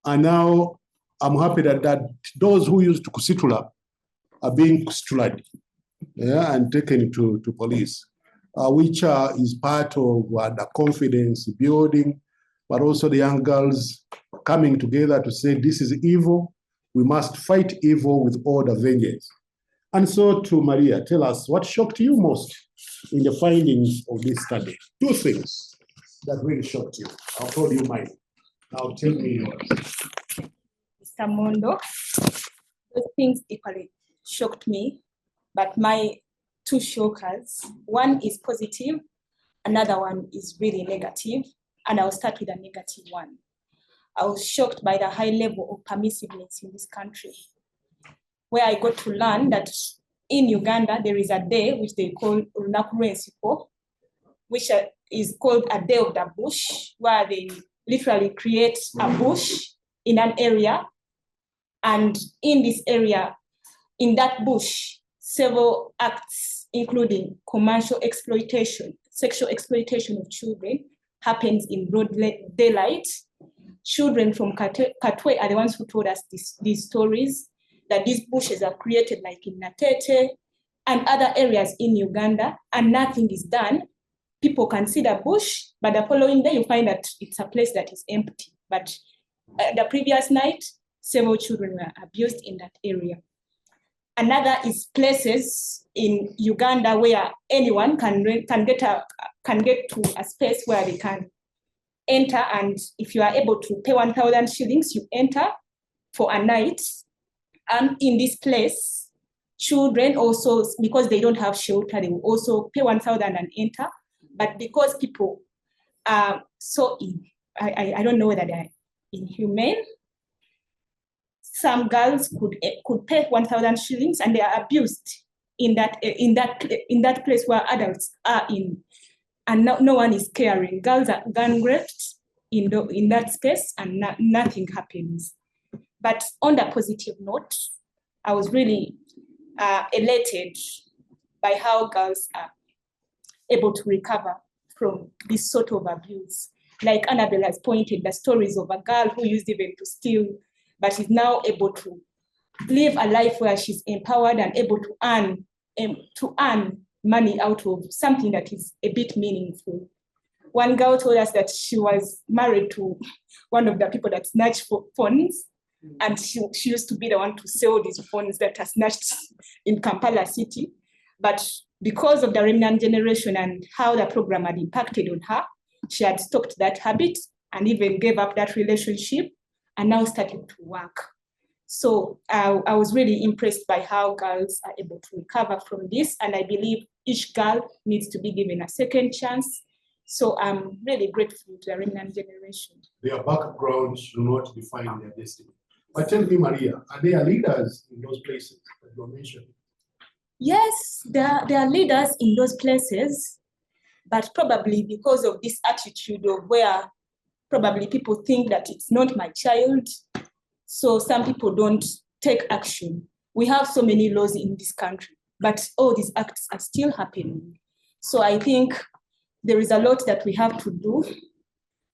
And now I'm happy that those who used Oxytula are being custodied, and taken to police, which is part of the confidence building, but also the young girls coming together to say, this is evil, we must fight evil with all the vengeance. And so to Maria, tell us what shocked you most in the findings of this study? Two things that really shocked you. I'll tell you mine. Now tell me yours. Mr. Mondo, those things equally shocked me, but my two shockers, one is positive, another one is really negative, and I'll start with the negative one. I was shocked by the high level of permissiveness in this country, where I got to learn that in Uganda, there is a day which they call Ulunaku Lw'Ensiko, which is called a day of the bush, where they literally create a bush in an area. And in this area, in that bush, several acts, including commercial exploitation, sexual exploitation of children, happens in broad daylight. Children from Katwe are the ones who told us these stories, that these bushes are created like in Natete and other areas in Uganda, and nothing is done. People can see the bush, but the following day you find that it's a place that is empty. But the previous night, several children were abused in that area. Another is places in Uganda where anyone can get to a space where they can enter, and if you are able to pay 1,000 shillings, you enter for a night. And in this place, children also, because they don't have shelter, they will also pay 1,000 and enter. But because people are so I don't know whether they're inhumane, some girls could pay 1,000 shillings and they are abused in that place where adults are in, and no one is caring. Girls are gang raped in that space, and nothing happens. But on the positive note, I was really elated by how girls are able to recover from this sort of abuse. Like Annabelle has pointed, the stories of a girl who used even to steal, but is now able to live a life where she's empowered and able to earn money out of something that is a bit meaningful. One girl told us that she was married to one of the people that snatched phones, and she used to be the one to sell these phones that are snatched in Kampala city. But because of the Remnant Generation and how the program had impacted on her, she had stopped that habit and even gave up that relationship and now started to work. So I was really impressed by how girls are able to recover from this. And I believe each girl needs to be given a second chance. So I'm really grateful to the Remnant Generation. Their background should not define their destiny. But tell me, Maria, are there leaders in those places that you mentioned? Yes, there are leaders in those places, but probably because of this attitude of where probably people think that it's not my child, so some people don't take action. We have so many laws in this country, but all these acts are still happening. So I think there is a lot that we have to do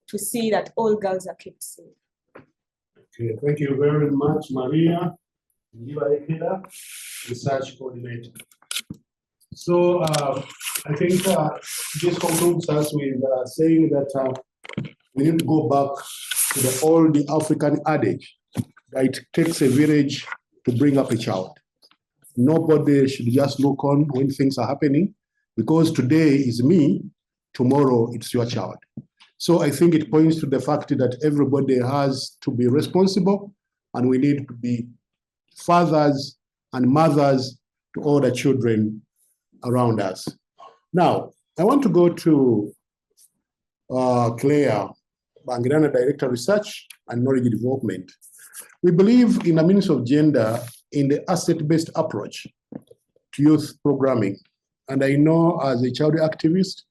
to see that all girls are kept safe. Okay, thank you very much, Maria. Research coordinator. So I think this concludes us with saying that we need to go back to the old African adage that it takes a village to bring up a child. Nobody should just look on when things are happening, because today is me, tomorrow it's your child. So I think it points to the fact that everybody has to be responsible, and we need to be fathers and mothers to all the children around us. Now, I want to go to Claire Bangirana, Director of Research and Knowledge Development. We believe in a means of gender in the asset-based approach to youth programming. And I know as a child activist,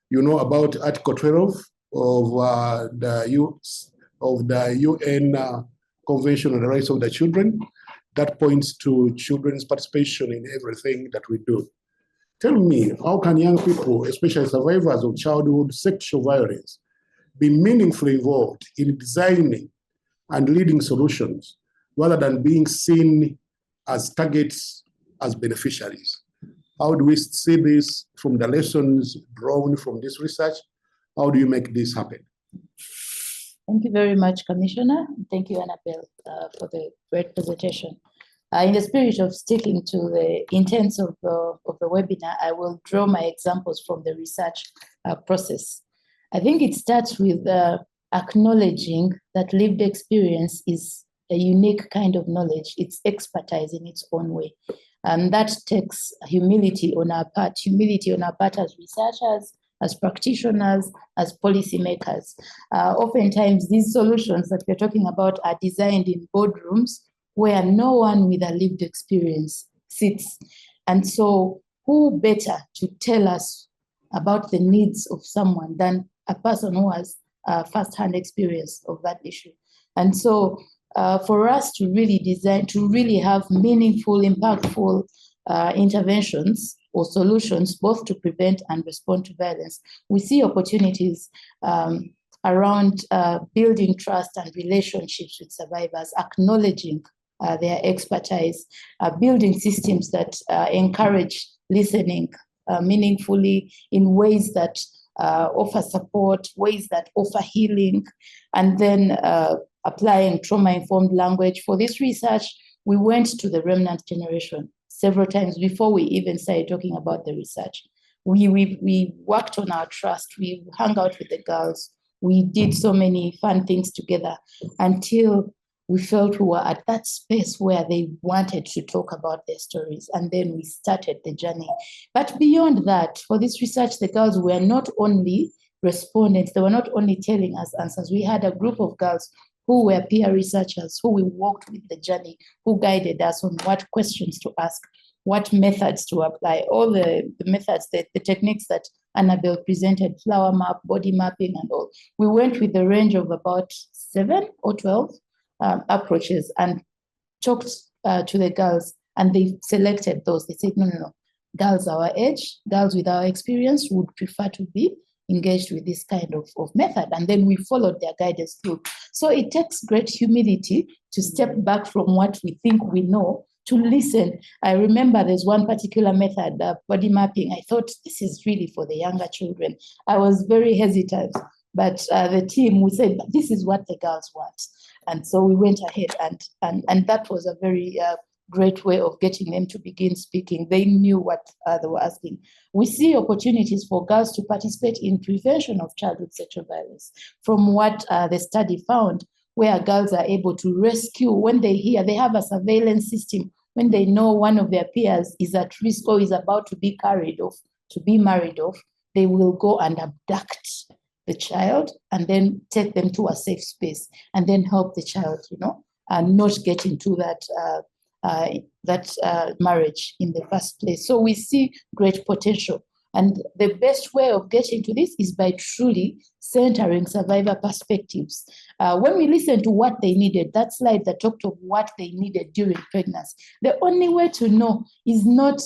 you know about Article 12 of the UN Convention on the Rights of the Children that points to children's participation in everything that we do. Tell me, how can young people, especially survivors of childhood sexual violence, be meaningfully involved in designing and leading solutions rather than being seen as targets, as beneficiaries? How do we see this from the lessons drawn from this research? How do you make this happen? Thank you very much, Commissioner. Thank you, Annabelle, for the great presentation. In the spirit of sticking to the intents of the webinar, I will draw my examples from the research process. I think it starts with acknowledging that lived experience is a unique kind of knowledge. It's expertise in its own way. And that takes humility on our part as researchers, as practitioners, as policymakers. Oftentimes, these solutions that we're talking about are designed in boardrooms where no one with a lived experience sits. And so who better to tell us about the needs of someone than a person who has first-hand experience of that issue? And so for us to really design, to really have meaningful, impactful interventions or solutions, both to prevent and respond to violence, we see opportunities around building trust and relationships with survivors, acknowledging their expertise, building systems that encourage listening meaningfully in ways that offer support, ways that offer healing, and then applying trauma-informed language. For this research, we went to the Remnant Generation several times before we even started talking about the research. We worked on our trust, we hung out with the girls, we did so many fun things together until we felt we were at that space where they wanted to talk about their stories, and then we started the journey. But beyond that, for this research, the girls were not only respondents, they were not only telling us answers. We had a group of girls who were peer researchers, who we walked with the journey, who guided us on what questions to ask, what methods to apply, all the methods, the techniques that Annabelle presented, flower map, body mapping, and all. We went with a range of about 7 or 12 approaches and talked to the girls, and they selected those. They said, no, girls our age, girls with our experience would prefer to be engaged with this kind of method. And then we followed their guidance through. So it takes great humility to step back from what we think we know, to listen. I remember there's one particular method, body mapping. I thought this is really for the younger children. I was very hesitant, but the team, we said, this is what the girls want. And so we went ahead, and that was a very great way of getting them to begin speaking. They knew what they were asking. We see opportunities for girls to participate in prevention of childhood sexual violence. From what the study found, where girls are able to rescue when they hear, they have a surveillance system. When they know one of their peers is at risk or is about to be carried off, to be married off, they will go and abduct the child and then take them to a safe space and then help the child, and not get into that marriage in the first place. So we see great potential. And the best way of getting to this is by truly centering survivor perspectives. When we listen to what they needed, that slide that talked of what they needed during pregnancy, the only way to know is not,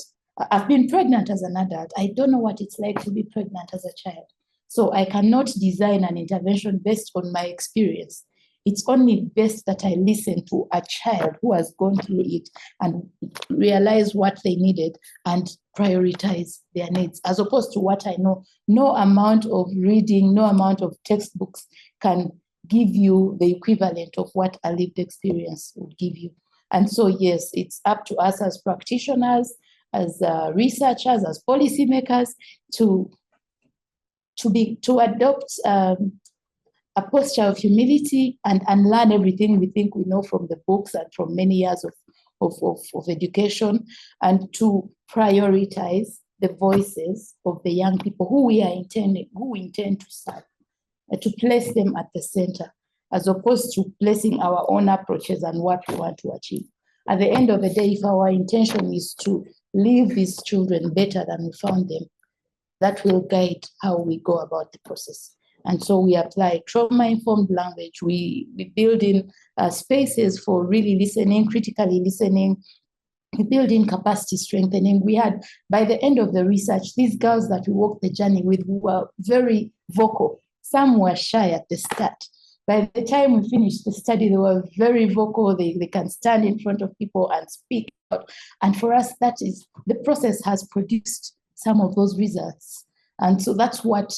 I've been pregnant as an adult. I don't know what it's like to be pregnant as a child. So I cannot design an intervention based on my experience. It's only best that I listen to a child who has gone through it and realize what they needed and prioritize their needs, as opposed to what I know. No amount of reading, no amount of textbooks can give you the equivalent of what a lived experience would give you. And so, yes, it's up to us as practitioners, as researchers, as policymakers to adopt a posture of humility and unlearn everything we think we know from the books and from many years of education, and to prioritize the voices of the young people who we intend to serve, to place them at the center, as opposed to placing our own approaches and what we want to achieve. At the end of the day, if our intention is to leave these children better than we found them, that will guide how we go about the process. And so we apply trauma-informed language. We build in spaces for really listening, critically listening. We build in capacity strengthening. We had, by the end of the research, these girls that we walked the journey with were very vocal. Some were shy at the start. By the time we finished the study, they were very vocal. They can stand in front of people and speak out. And for us, that is, the process has produced some of those results. And so that's what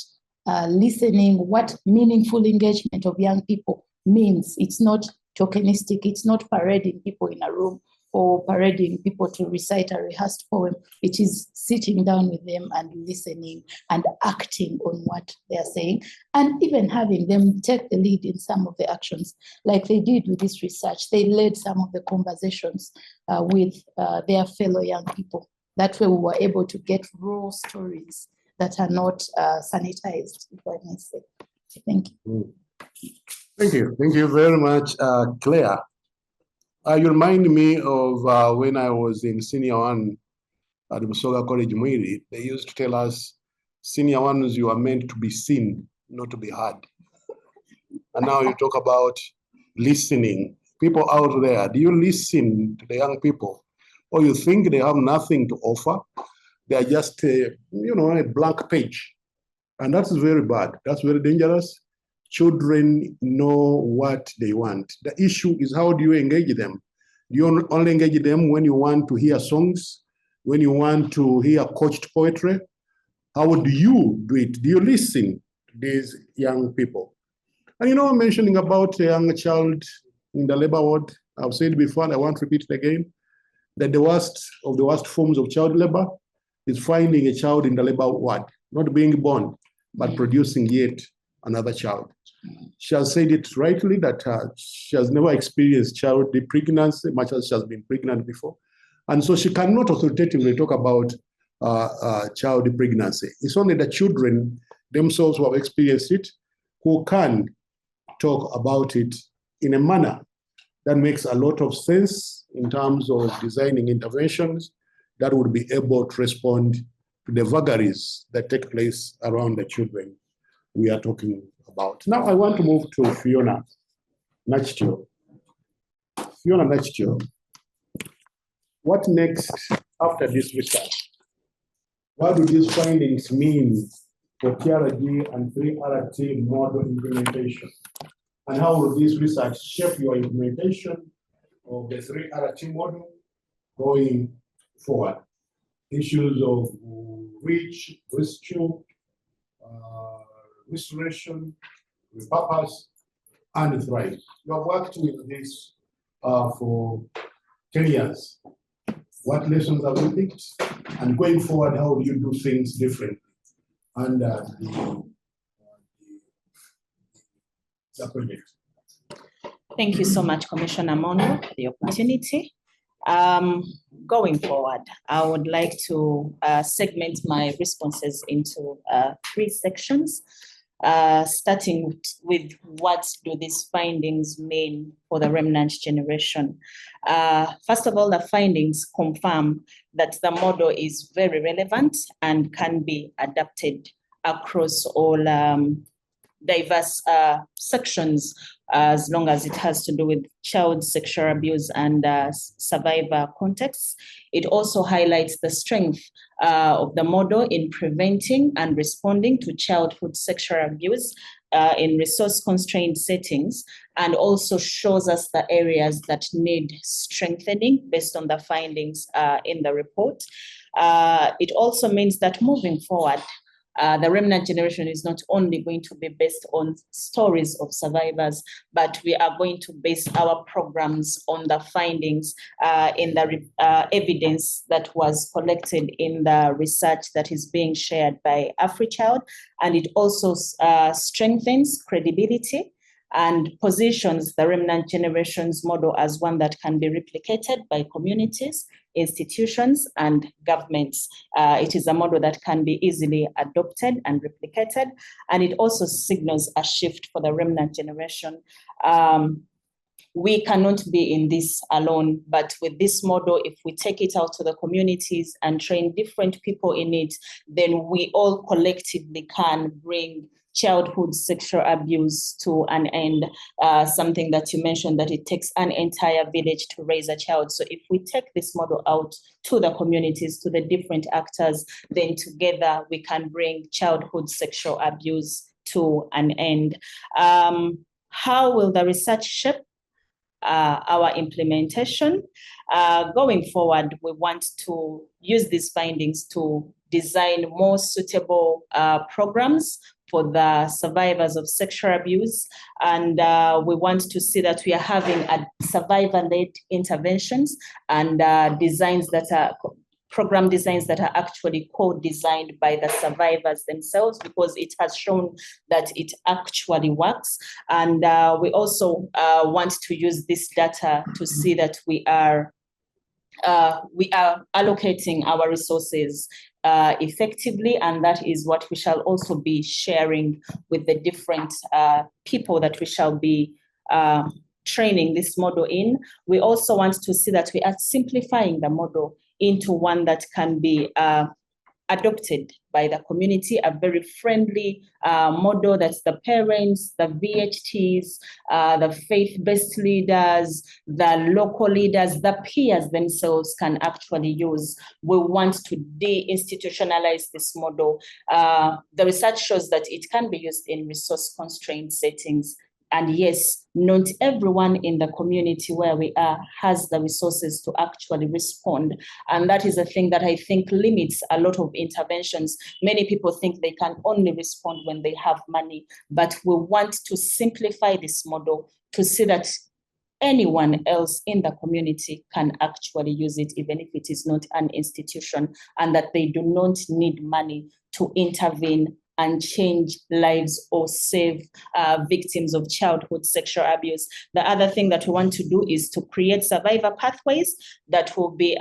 listening, what meaningful engagement of young people means. It's not tokenistic. It's not parading people in a room or parading people to recite a rehearsed poem. It is sitting down with them and listening and acting on what they're saying, and even having them take the lead in some of the actions, like they did with this research. They led some of the conversations with their fellow young people. That way we were able to get raw stories that are not sanitized, if I may say. Thank you. Thank you. Thank you very much, Claire. You remind me of when I was in senior one at Busoga College, Mwiri. They used to tell us, senior ones, you are meant to be seen, not to be heard. And now you talk about listening. People out there, do you listen to the young people? Or you think they have nothing to offer? They are just, a blank page. And that's very bad. That's very dangerous. Children know what they want. The issue is, how do you engage them? Do you only engage them when you want to hear songs, when you want to hear coached poetry? How do you do it? Do you listen to these young people? And mentioning about a young child in the labor ward, I've said before and I won't repeat it again, that the worst of the worst forms of child labor is finding a child in the labor ward, not being born, but producing yet another child. She has said it rightly that she has never experienced child pregnancy, much as she has been pregnant before. And so she cannot authoritatively talk about child pregnancy. It's only the children themselves who have experienced it who can talk about it in a manner that makes a lot of sense in terms of designing interventions that would be able to respond to the vagaries that take place around the children we are talking about. Now I want to move to Fiona Nachio. Fiona Nachio, what next after this research? What do these findings mean for TRG and 3RT model implementation? And how will this research shape your implementation of the 3RT model going forward? Issues of reach, rescue, restoration, repurpose, and thrive. You have worked with this for 10 years. What lessons have you picked? And going forward, how do you do things differently under the project? Thank you so much, Commissioner Mondo, for the opportunity. Going forward, I would like to segment my responses into 3 sections, starting with what do these findings mean for the remnant generation. First of all, the findings confirm that the model is very relevant and can be adapted across all diverse sections, as long as it has to do with child sexual abuse and survivor contexts. It also highlights the strength of the model in preventing and responding to childhood sexual abuse in resource-constrained settings, and also shows us the areas that need strengthening based on the findings in the report. It also means that moving forward, the remnant generation is not only going to be based on stories of survivors, but we are going to base our programs on the findings in the evidence that was collected in the research that is being shared by AfriChild. And it also strengthens credibility and positions the remnant generations model as one that can be replicated by communities, institutions, and governments. It is a model that can be easily adopted and replicated, and it also signals a shift for the remnant generation. We cannot be in this alone, but with this model, if we take it out to the communities and train different people in it, then we all collectively can bring childhood sexual abuse to an end. Something that you mentioned, that it takes an entire village to raise a child. So if we take this model out to the communities, to the different actors, then together we can bring childhood sexual abuse to an end. How will the research shape our implementation? Going forward, we want to use these findings to design more suitable programs for the survivors of sexual abuse. And we want to see that we are having survivor-led interventions and designs that are program designs that are actually co-designed by the survivors themselves, because it has shown that it actually works. And we also want to use this data to see that we are allocating our resources effectively, and that is what we shall also be sharing with the different people that we shall be training this model in. We also want to see that we are simplifying the model into one that can be adopted by the community, a very friendly model that the parents, the VHTs, the faith-based leaders, the local leaders, the peers themselves can actually use. We want to deinstitutionalize this model. The research shows that it can be used in resource-constrained settings. And yes, not everyone in the community where we are has the resources to actually respond. And that is a thing that I think limits a lot of interventions. Many people think they can only respond when they have money, but we want to simplify this model to see that anyone else in the community can actually use it, even if it is not an institution, and that they do not need money to intervene and change lives or save victims of childhood sexual abuse. The other thing that we want to do is to create survivor pathways that will be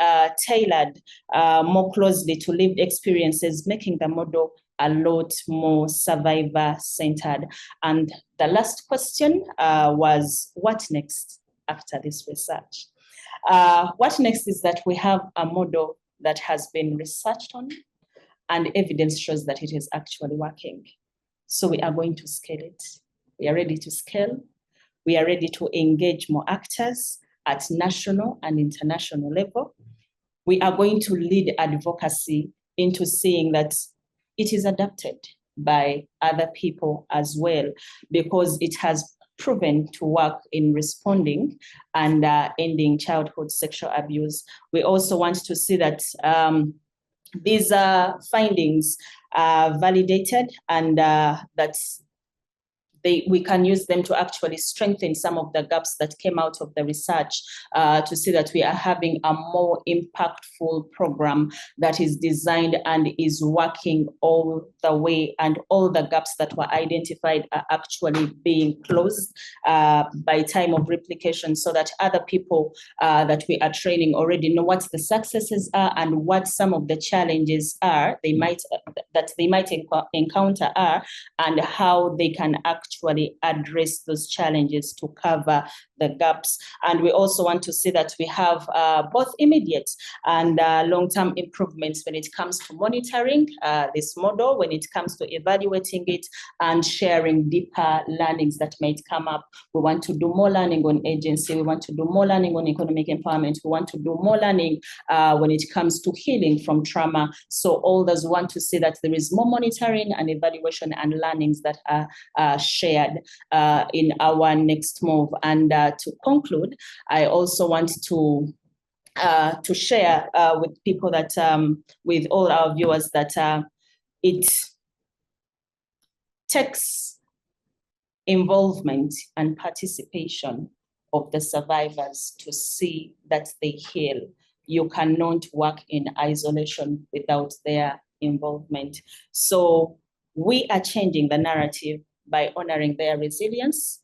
tailored more closely to lived experiences, making the model a lot more survivor-centered. And the last question was, what next after this research? What next is that we have a model that has been researched on, and evidence shows that it is actually working. So we are going to scale it. We are ready to scale. We are ready to engage more actors at national and international level. We are going to lead advocacy into seeing that it is adapted by other people as well, because it has proven to work in responding and ending childhood sexual abuse. We also want to see that these findings are validated and that we can use them to actually strengthen some of the gaps that came out of the research to see that we are having a more impactful program that is designed and is working all the way, and all the gaps that were identified are actually being closed by time of replication, so that other people that we are training already know what the successes are and what some of the challenges are they might encounter are, and how they can actually address those challenges to cover the gaps. And we also want to see that we have both immediate and long-term improvements when it comes to monitoring this model, when it comes to evaluating it and sharing deeper learnings that might come up. We want to do more learning on agency. We want to do more learning on economic empowerment. We want to do more learning when it comes to healing from trauma. So all those want to see that there is more monitoring and evaluation and learnings that are shared in our next move. And to conclude, I also want to share with people that, with all our viewers, that it takes involvement and participation of the survivors to see that they heal. You cannot work in isolation without their involvement. So we are changing the narrative by honoring their resilience.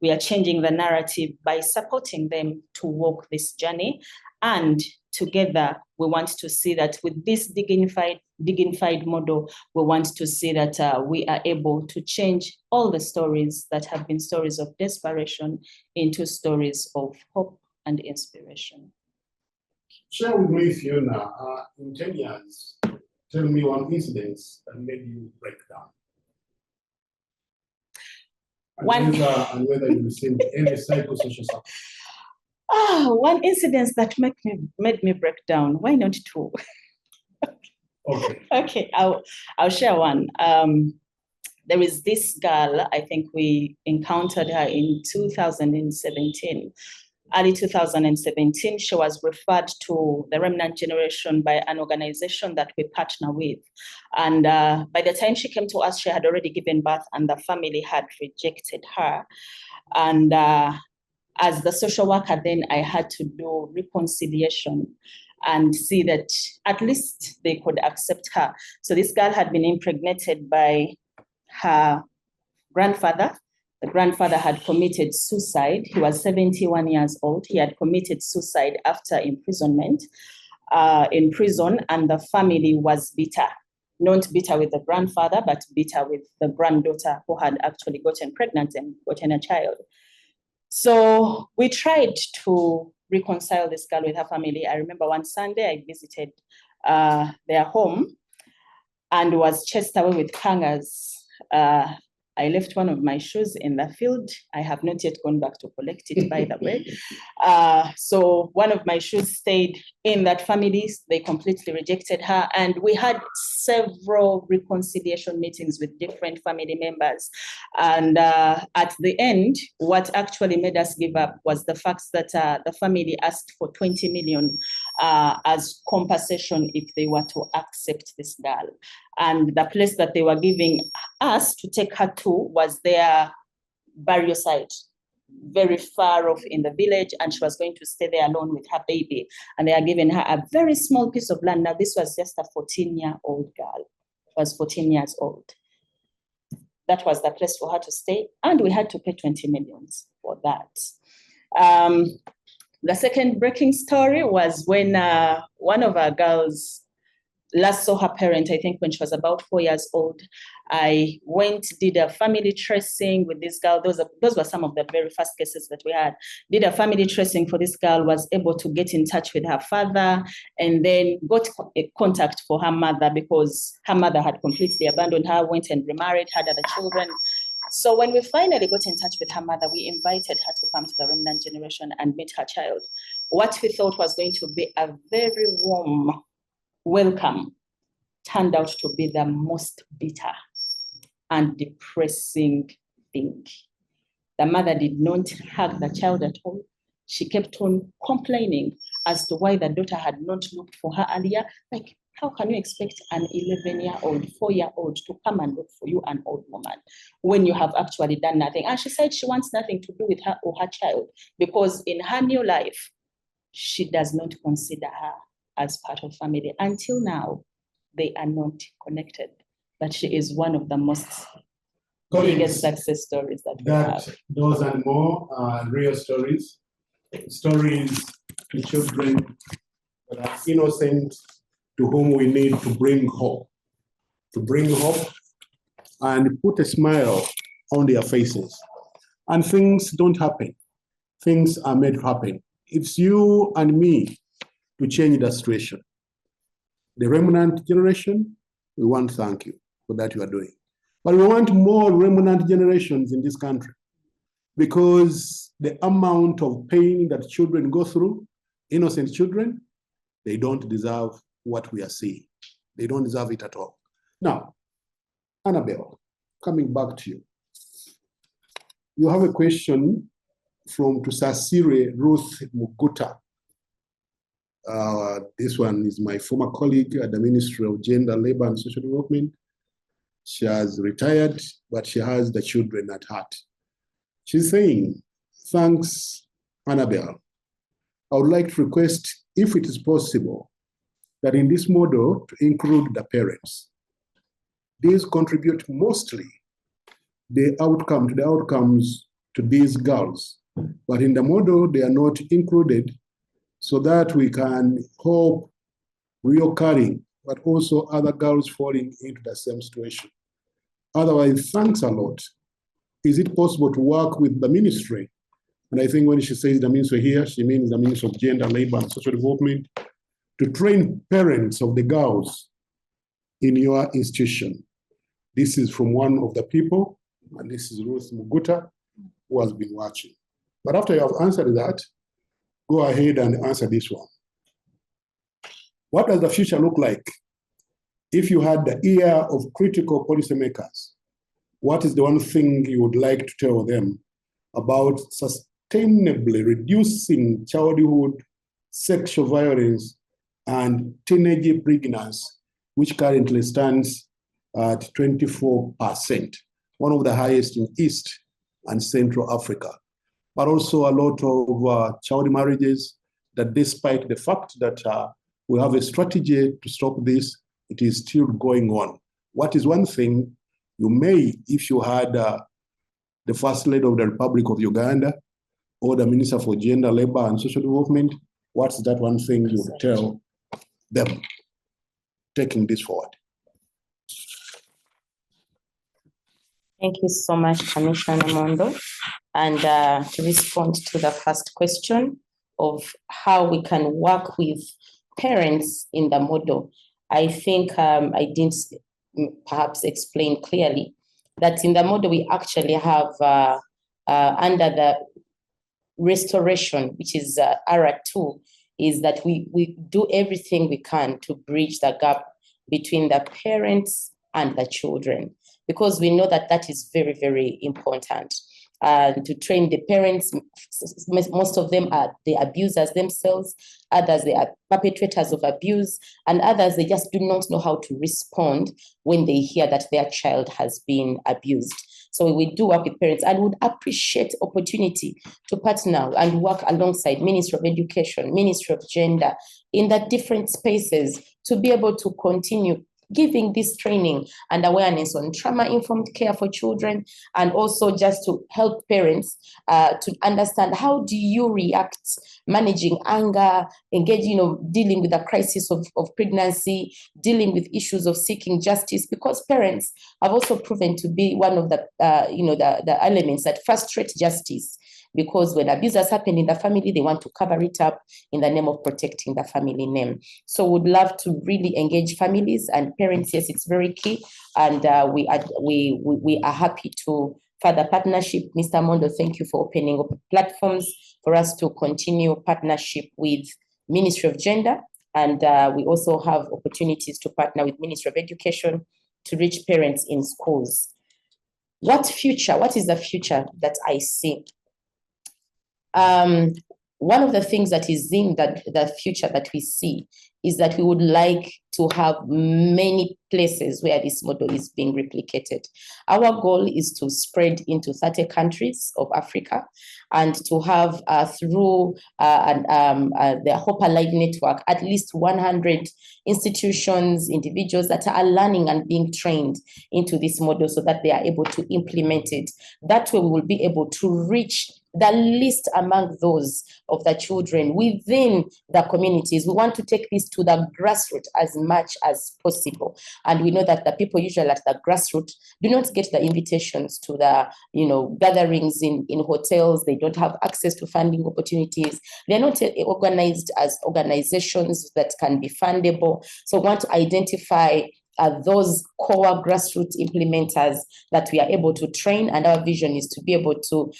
We are changing the narrative by supporting them to walk this journey. And together, we want to see that with this dignified model, we want to see that we are able to change all the stories that have been stories of desperation into stories of hope and inspiration. Share with me, Fiona, in 10 years, tell me one incident that made you break down. And whether you received any psychosocial support. One incident that made me break down. Why not two? Okay. Okay, I'll share one. There is this girl, I think we encountered her in 2017. Early 2017, she was referred to the Remnant Generation by an organization that we partner with. And by the time she came to us, she had already given birth and the family had rejected her. And as the social worker, then I had to do reconciliation and see that at least they could accept her. So this girl had been impregnated by her grandfather. The grandfather had committed suicide. He was 71 years old. He had committed suicide after imprisonment in prison, and the family was bitter. Not bitter with the grandfather, but bitter with the granddaughter who had actually gotten pregnant and gotten a child. So we tried to reconcile this girl with her family. I remember one Sunday I visited their home and was chased away with hangers. I left one of my shoes in the field. I have not yet gone back to collect it, by the way. So one of my shoes stayed in that family. They completely rejected her. And we had several reconciliation meetings with different family members. And at the end, what actually made us give up was the fact that the family asked for 20 million as compensation if they were to accept this girl. And the place that they were giving us to take her to was their burial site, very far off in the village, and she was going to stay there alone with her baby. And they are giving her a very small piece of land. Now, this was just a 14-year-old girl. She was 14 years old. That was the place for her to stay, and we had to pay 20 million for that. The second breaking story was when one of our girls last saw her parent, I think when she was about 4 years old. I did a family tracing with this girl. Those were some of the very first cases that we had. Did a family tracing for this girl, was able to get in touch with her father, and then got a contact for her mother because her mother had completely abandoned her, went and remarried, had other children. So when we finally got in touch with her mother, we invited her to come to the Remnant Generation and meet her child. What we thought was going to be a very warm welcome turned out to be the most bitter and depressing thing. The mother did not hug the child at all. She kept on complaining as to why the daughter had not looked for her earlier. Like, how can you expect an 11-year-old, 4-year-old to come and look for you, an old woman, when you have actually done nothing? And she said she wants nothing to do with her or her child, because in her new life, she does not consider her as part of family. Until now, they are not connected. But she is one of the most biggest success stories that we have. Those and more are real stories to children that are innocent, to whom we need to bring hope and put a smile on their faces. And things don't happen. Things are made to happen. It's you and me to change the situation. The Remnant Generation, we want to thank you for that you are doing. But we want more Remnant generations in this country, because the amount of pain that children go through, innocent children, they don't deserve what we are seeing. They don't deserve it at all. Now, Annabelle, coming back to you. You have a question from Tusasire Ruth Muguta. This one is my former colleague at the Ministry of Gender, Labor and Social Development. She has retired, but she has the children at heart. She's saying, thanks, Annabelle. I would like to request, if it is possible, that in this model to include the parents. These contribute mostly the outcomes to these girls, but in the model they are not included, so that we can hope reoccurring, but also other girls falling into the same situation. Otherwise, thanks a lot. Is it possible to work with the ministry? And I think when she says the ministry here, she means the Ministry of Gender, Labor and Social Development, to train parents of the girls in your institution. This is from one of the people, and this is Ruth Muguta, who has been watching. But after you have answered that, go ahead and answer this one. What does the future look like if you had the ear of critical policymakers? What is the one thing you would like to tell them about sustainably reducing childhood sexual violence and teenage pregnancy, which currently stands at 24%, one of the highest in East and Central Africa, but also a lot of child marriages that, despite the fact that we have a strategy to stop this, it is still going on. What is one thing you may, if you had the First Lady of the Republic of Uganda or the Minister for Gender, Labor and Social Development, what's that one thing you would tell them taking this forward? Thank you so much, Commissioner Mondo. And to respond to the first question of how we can work with parents in the model, I think I didn't perhaps explain clearly that in the model we actually have under the restoration, which is R2, is that we do everything we can to bridge the gap between the parents and the children, because we know that that is very, very important. To train the parents, most of them are the abusers themselves, others they are perpetrators of abuse, and others they just do not know how to respond when they hear that their child has been abused. So we do work with parents and would appreciate opportunity to partner and work alongside Ministry of Education, Ministry of Gender in the different spaces to be able to continue giving this training and awareness on trauma-informed care for children, and also just to help parents to understand how do you react, managing anger, dealing with the crisis of pregnancy, dealing with issues of seeking justice, because parents have also proven to be one of the elements that frustrate justice. Because when abuses happen in the family, they want to cover it up in the name of protecting the family name. So we'd love to really engage families and parents. Yes, it's very key. And we are happy to further partnership. Mr. Mondo, thank you for opening up platforms for us to continue partnership with Ministry of Gender. And we also have opportunities to partner with Ministry of Education to reach parents in schools. What is the future that I see? one of the things that is in the future that we see is that we would like to have many places where this model is being replicated. Our goal is to spread into 30 countries of Africa and to have through the Hope Alive network, at least 100 institutions, individuals that are learning and being trained into this model so that they are able to implement it. That way we will be able to reach the least among those of the children within the communities. We want to take this to the grassroots as much as possible. And we know that the people usually at the grassroots do not get the invitations to the gatherings in hotels. They don't have access to funding opportunities. They're not organized as organizations that can be fundable. So we want to identify those core grassroots implementers that we are able to train, and our vision is to be able to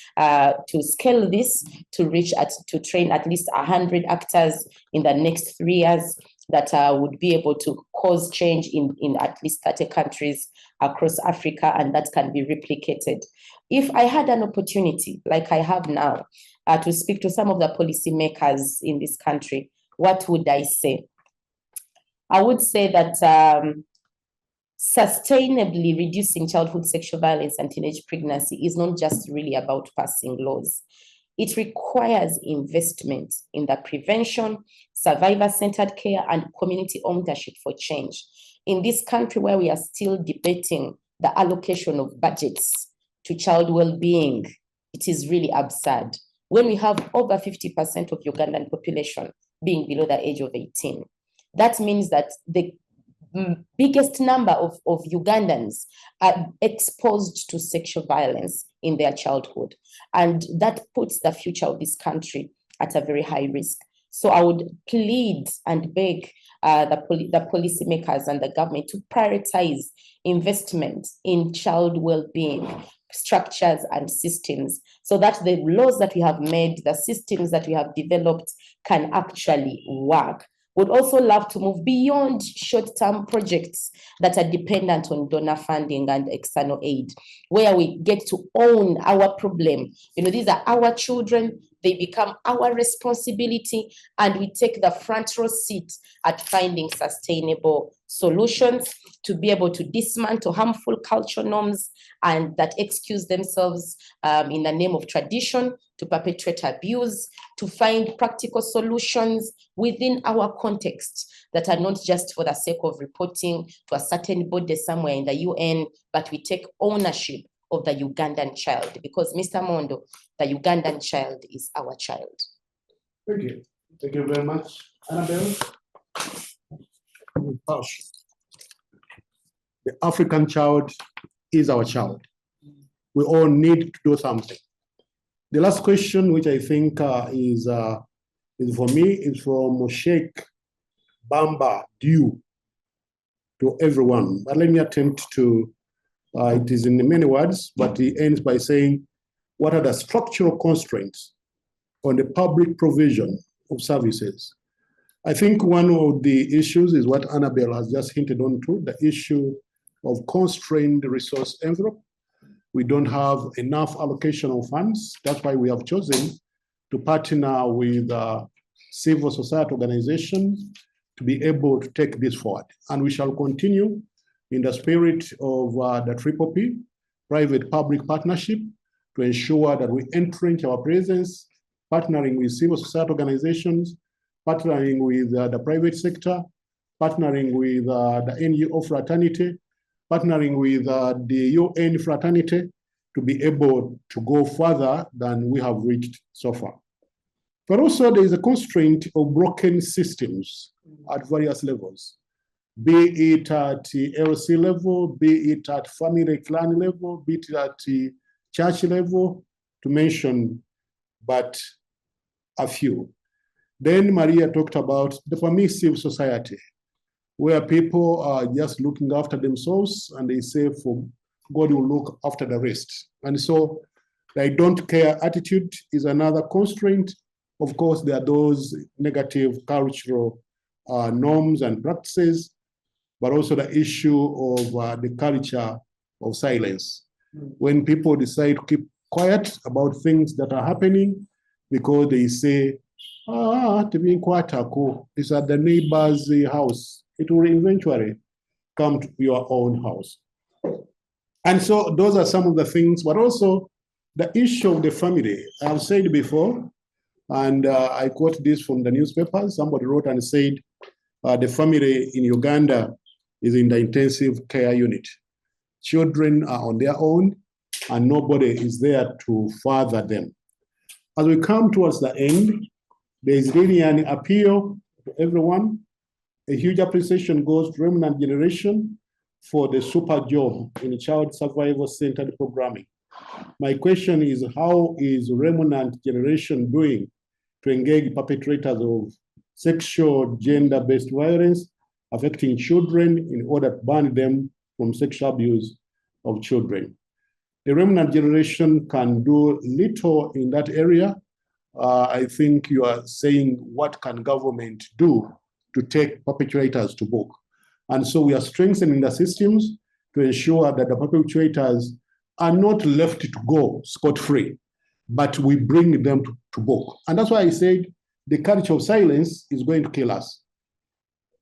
scale this to train at least 100 actors in the next 3 years that would be able to cause change in at least 30 countries across Africa, and that can be replicated. If I had an opportunity, like I have now, to speak to some of the policymakers in this country, what would I say? I would say that sustainably reducing childhood sexual violence and teenage pregnancy is not just really about passing laws. It requires investment in the prevention, survivor-centered care, and community ownership for change. In this country where we are still debating the allocation of budgets to child well-being, it is really absurd. When we have over 50% of Ugandan population being below the age of 18, that means that the biggest number of Ugandans are exposed to sexual violence in their childhood. And that puts the future of this country at a very high risk. So I would plead and beg the policymakers and the government to prioritize investment in child well-being structures and systems so that the laws that we have made, the systems that we have developed can actually work. Would also love to move beyond short-term projects that are dependent on donor funding and external aid, where we get to own our problem. These are our children, they become our responsibility, and we take the front row seat at finding sustainable solutions to be able to dismantle harmful cultural norms and that excuse themselves in the name of tradition, to perpetuate abuse, to find practical solutions within our context that are not just for the sake of reporting to a certain body somewhere in the UN, but we take ownership of the Ugandan child, because Mr. Mondo, the Ugandan child is our child. Thank you. Thank you very much. Annabelle? The African child is our child. We all need to do something. The last question, which I think is for me, is from Sheikh Bamba Due to everyone. But let me attempt to, it is in many words, but he ends by saying, what are the structural constraints on the public provision of services? I think one of the issues is what Annabelle has just hinted on to, the issue of constrained resource envelope. We don't have enough allocation of funds. That's why we have chosen to partner with civil society organizations to be able to take this forward. And we shall continue in the spirit of the Triple P, private-public partnership, to ensure that we entrench our presence, partnering with civil society organizations, partnering with the private sector, partnering with the NGO fraternity, partnering with the UN fraternity to be able to go further than we have reached so far. But also there is a constraint of broken systems at various levels, be it at the LC level, be it at family clan level, be it at the church level, to mention but a few. Then Maria talked about the permissive society, where people are just looking after themselves and they say, for God will look after the rest. And so the I don't care attitude is another constraint. Of course, there are those negative cultural norms and practices, but also the issue of the culture of silence. When people decide to keep quiet about things that are happening because they say To be Kwatako is at the neighbor's house. It will eventually come to your own house. And so those are some of the things, but also the issue of the family. I've said before, and I quote this from the newspapers. Somebody wrote and said, the family in Uganda is in the intensive care unit. Children are on their own and nobody is there to father them. As we come towards the end, there is really an appeal to everyone. A huge appreciation goes to Remnant Generation for the super job in child survival centered programming. My question is, how is Remnant Generation doing to engage perpetrators of sexual gender-based violence affecting children in order to ban them from sexual abuse of children? The Remnant Generation can do little in that area. I think you are saying, what can government do to take perpetrators to book? And so we are strengthening the systems to ensure that the perpetrators are not left to go scot-free, but we bring them to book. And that's why I said the culture of silence is going to kill us.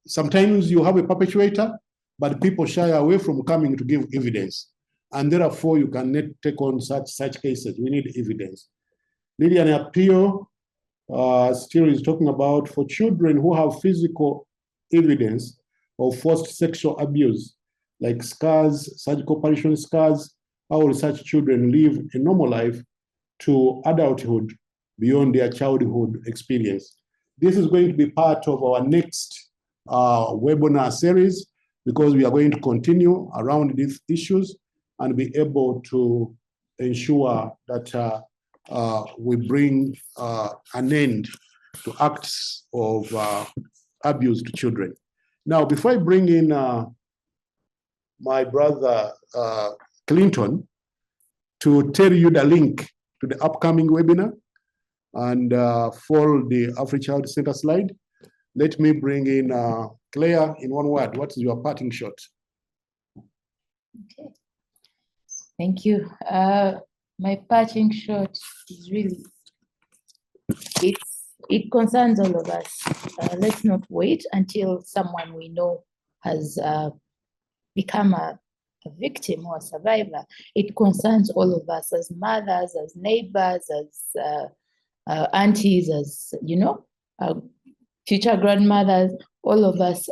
Sometimes you have a perpetrator, but people shy away from coming to give evidence. And therefore you cannot take on such cases. We need evidence. Lillian Appeal still is talking about for children who have physical evidence of forced sexual abuse, like scars, surgical operation scars, how will such children live a normal life to adulthood beyond their childhood experience? This is going to be part of our next webinar series, because we are going to continue around these issues and be able to ensure that we bring an end to acts of abuse to children. Now, before I bring in my brother Clinton to tell you the link to the upcoming webinar and follow the AfriChild Centre slide, let me bring in Claire. In one word, what is your parting shot? Okay. Thank you. My parting shot is really, it concerns all of us. Let's not wait until someone we know has become a victim or a survivor. It concerns all of us as mothers, as neighbors, as aunties, as, you know, future grandmothers, all of us.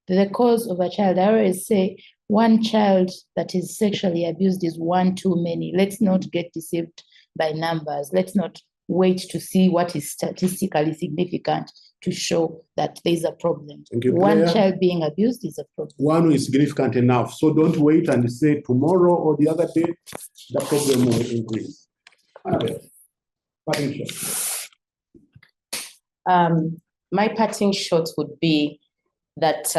The cause of a child, I always say, one child that is sexually abused is one too many. Let's not get deceived by numbers. Let's not wait to see what is statistically significant to show that there's a problem. One child being abused is a problem. One is significant enough. So don't wait and say tomorrow or the other day, the problem will increase. Parting shot. My parting shot would be that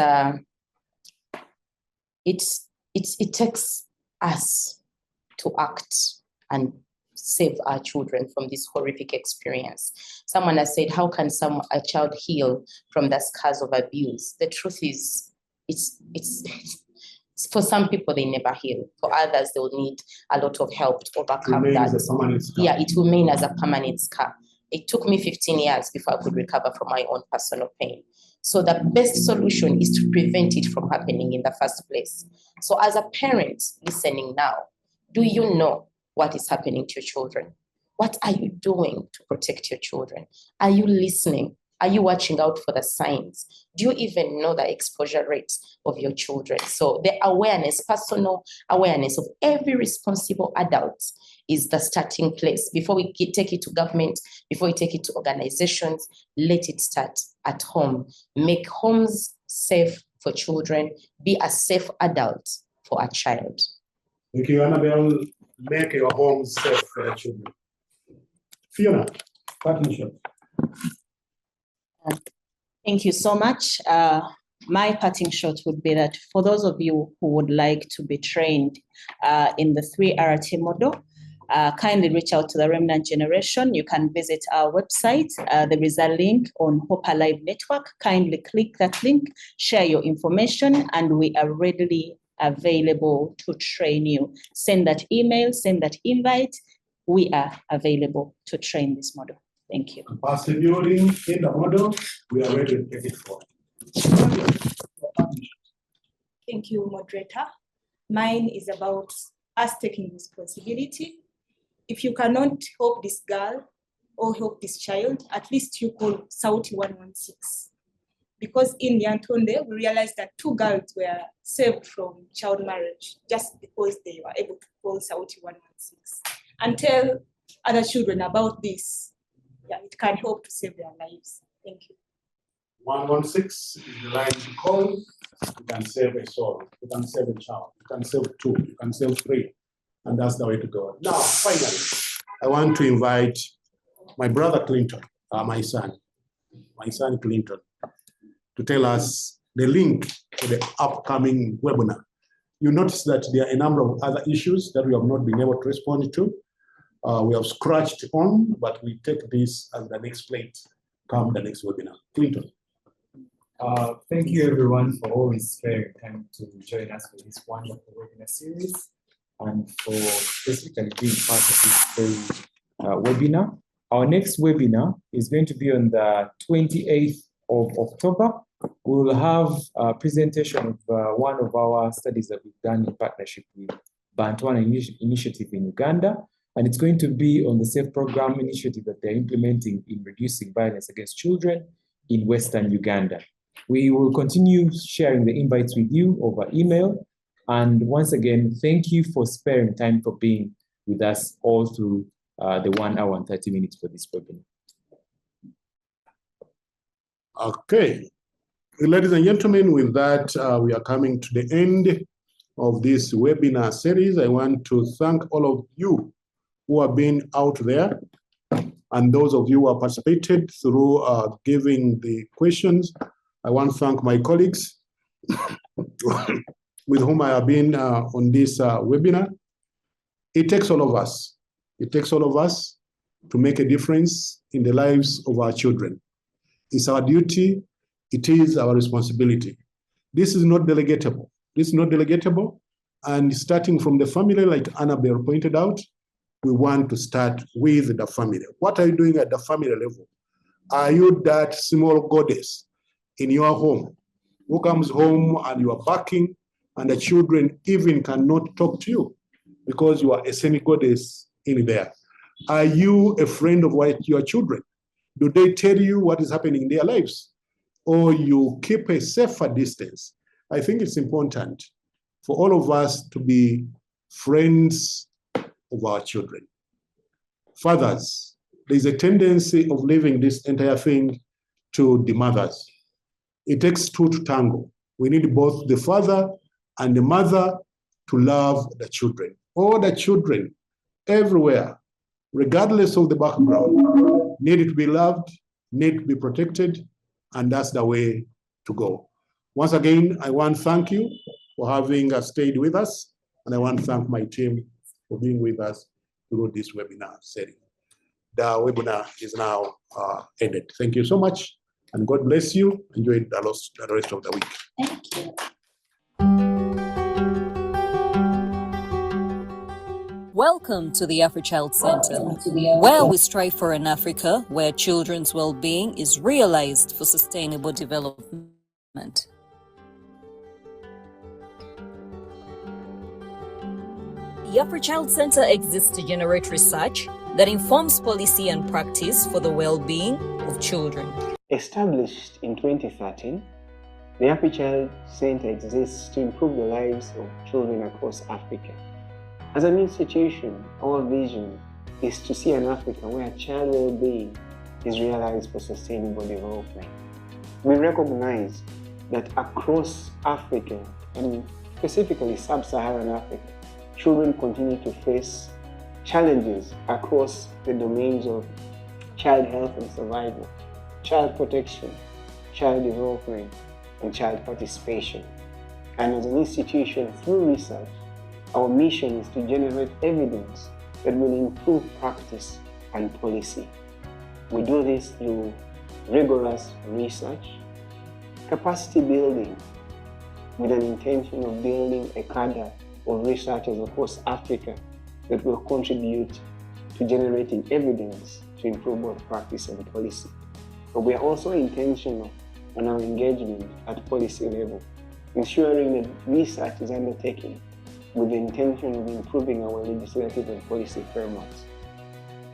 it takes us to act and save our children from this horrific experience. Someone has said, how can a child heal from the scars of abuse? The truth is, it's for some people, they never heal. For others, they will need a lot of help to overcome that. Yeah, it will remain as a permanent scar. It took me 15 years before I could recover from my own personal pain. So the best solution is to prevent it from happening in the first place. So as a parent listening now, do you know what is happening to your children? What are you doing to protect your children? Are you listening? Are you watching out for the signs? Do you even know the exposure rates of your children? So the awareness, personal awareness of every responsible adult is the starting place. Before we take it to government, before we take it to organizations, let it start at home. Make homes safe for children. Be a safe adult for a child. Thank you, Annabelle. Make your homes safe for the children. Fiona, parting shot. Thank you so much. My parting shot would be that for those of you who would like to be trained in the 3RT model, kindly reach out to the Remnant Generation. You can visit our website. There is a link on Hope Alive Network. Kindly click that link, share your information, and we are readily available to train you. Send that email, send that invite. We are available to train this model. Thank you. Persevering in the model, we are ready to take it forward. Thank you, moderator. Mine is about us taking responsibility. If you cannot help this girl or help this child, at least you call Sauti 116. Because in Yantonde, we realized that 2 girls were saved from child marriage just because they were able to call Sauti 116 and tell other children about this. Yeah, it can help to save their lives. Thank you. 116 is the line to call. You can save a soul, you can save a child, you can save 2, you can save 3, and that's the way to go. Now, finally, I want to invite my brother Clinton, my son Clinton, to tell us the link to the upcoming webinar. You notice that there are a number of other issues that we have not been able to respond to. We have scratched on, but we take this as the next plate come the next webinar. Clinton. Thank you everyone for always sparing time to join us for this wonderful webinar series and for specifically being part of this very webinar. Our next webinar is going to be on the 28th of October. We will have a presentation of one of our studies that we've done in partnership with Bantwana Initiative in Uganda. And it's going to be on the SAFE program initiative that they're implementing in reducing violence against children in Western Uganda. We will continue sharing the invites with you over email. And once again, thank you for sparing time for being with us all through the 1 hour and 30 minutes for this webinar. Okay. Ladies and gentlemen, with that, we are coming to the end of this webinar series. I want to thank all of you who have been out there and those of you who have participated through giving the questions. I want to thank my colleagues with whom I have been on this webinar. It takes all of us. It takes all of us to make a difference in the lives of our children. It's our duty. It is our responsibility. This is not delegatable. This is not delegatable. And starting from the family, like Annabelle pointed out, we want to start with the family. What are you doing at the family level? Are you that small goddess in your home who comes home and you are barking and the children even cannot talk to you because you are a semi-goddess in there? Are you a friend of your children? Do they tell you what is happening in their lives? Or you keep a safer distance? I think it's important for all of us to be friends of our children. Fathers, there's a tendency of leaving this entire thing to the mothers. It takes 2 to tango. We need both the father and the mother to love the children. All the children, everywhere, regardless of the background, need to be loved, need to be protected, and that's the way to go. Once again, I want to thank you for having stayed with us, and I want to thank my team for being with us through this webinar setting. The webinar is now ended. Thank you so much, and God bless you. Enjoy the rest of the week. Thank you. Welcome to the AfriChild Centre, where we strive for an Africa where children's well-being is realized for sustainable development. The AfriChild Centre exists to generate research that informs policy and practice for the well-being of children. Established in 2013, the AfriChild Centre exists to improve the lives of children across Africa. As an institution, our vision is to see an Africa where child well-being is realized for sustainable development. We recognize that across Africa, and specifically sub-Saharan Africa, children continue to face challenges across the domains of child health and survival, child protection, child development, and child participation. And as an institution, through research, our mission is to generate evidence that will improve practice and policy. We do this through rigorous research, capacity building, with an intention of building a cadre of researchers across Africa that will contribute to generating evidence to improve both practice and policy. But we are also intentional on our engagement at policy level, ensuring that research is undertaken with the intention of improving our legislative and policy frameworks.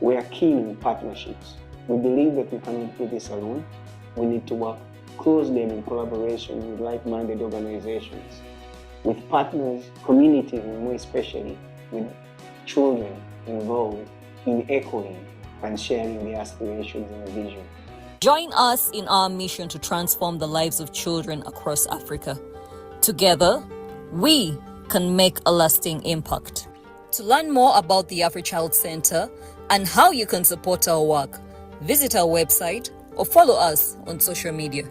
We are keen on partnerships. We believe that we cannot do this alone. We need to work closely and in collaboration with like-minded organizations, with partners, communities, and more especially with children involved in echoing and sharing the aspirations and the vision. Join us in our mission to transform the lives of children across Africa. Together, we can make a lasting impact. To learn more about the AfriChild Centre and how you can support our work, visit our website or follow us on social media.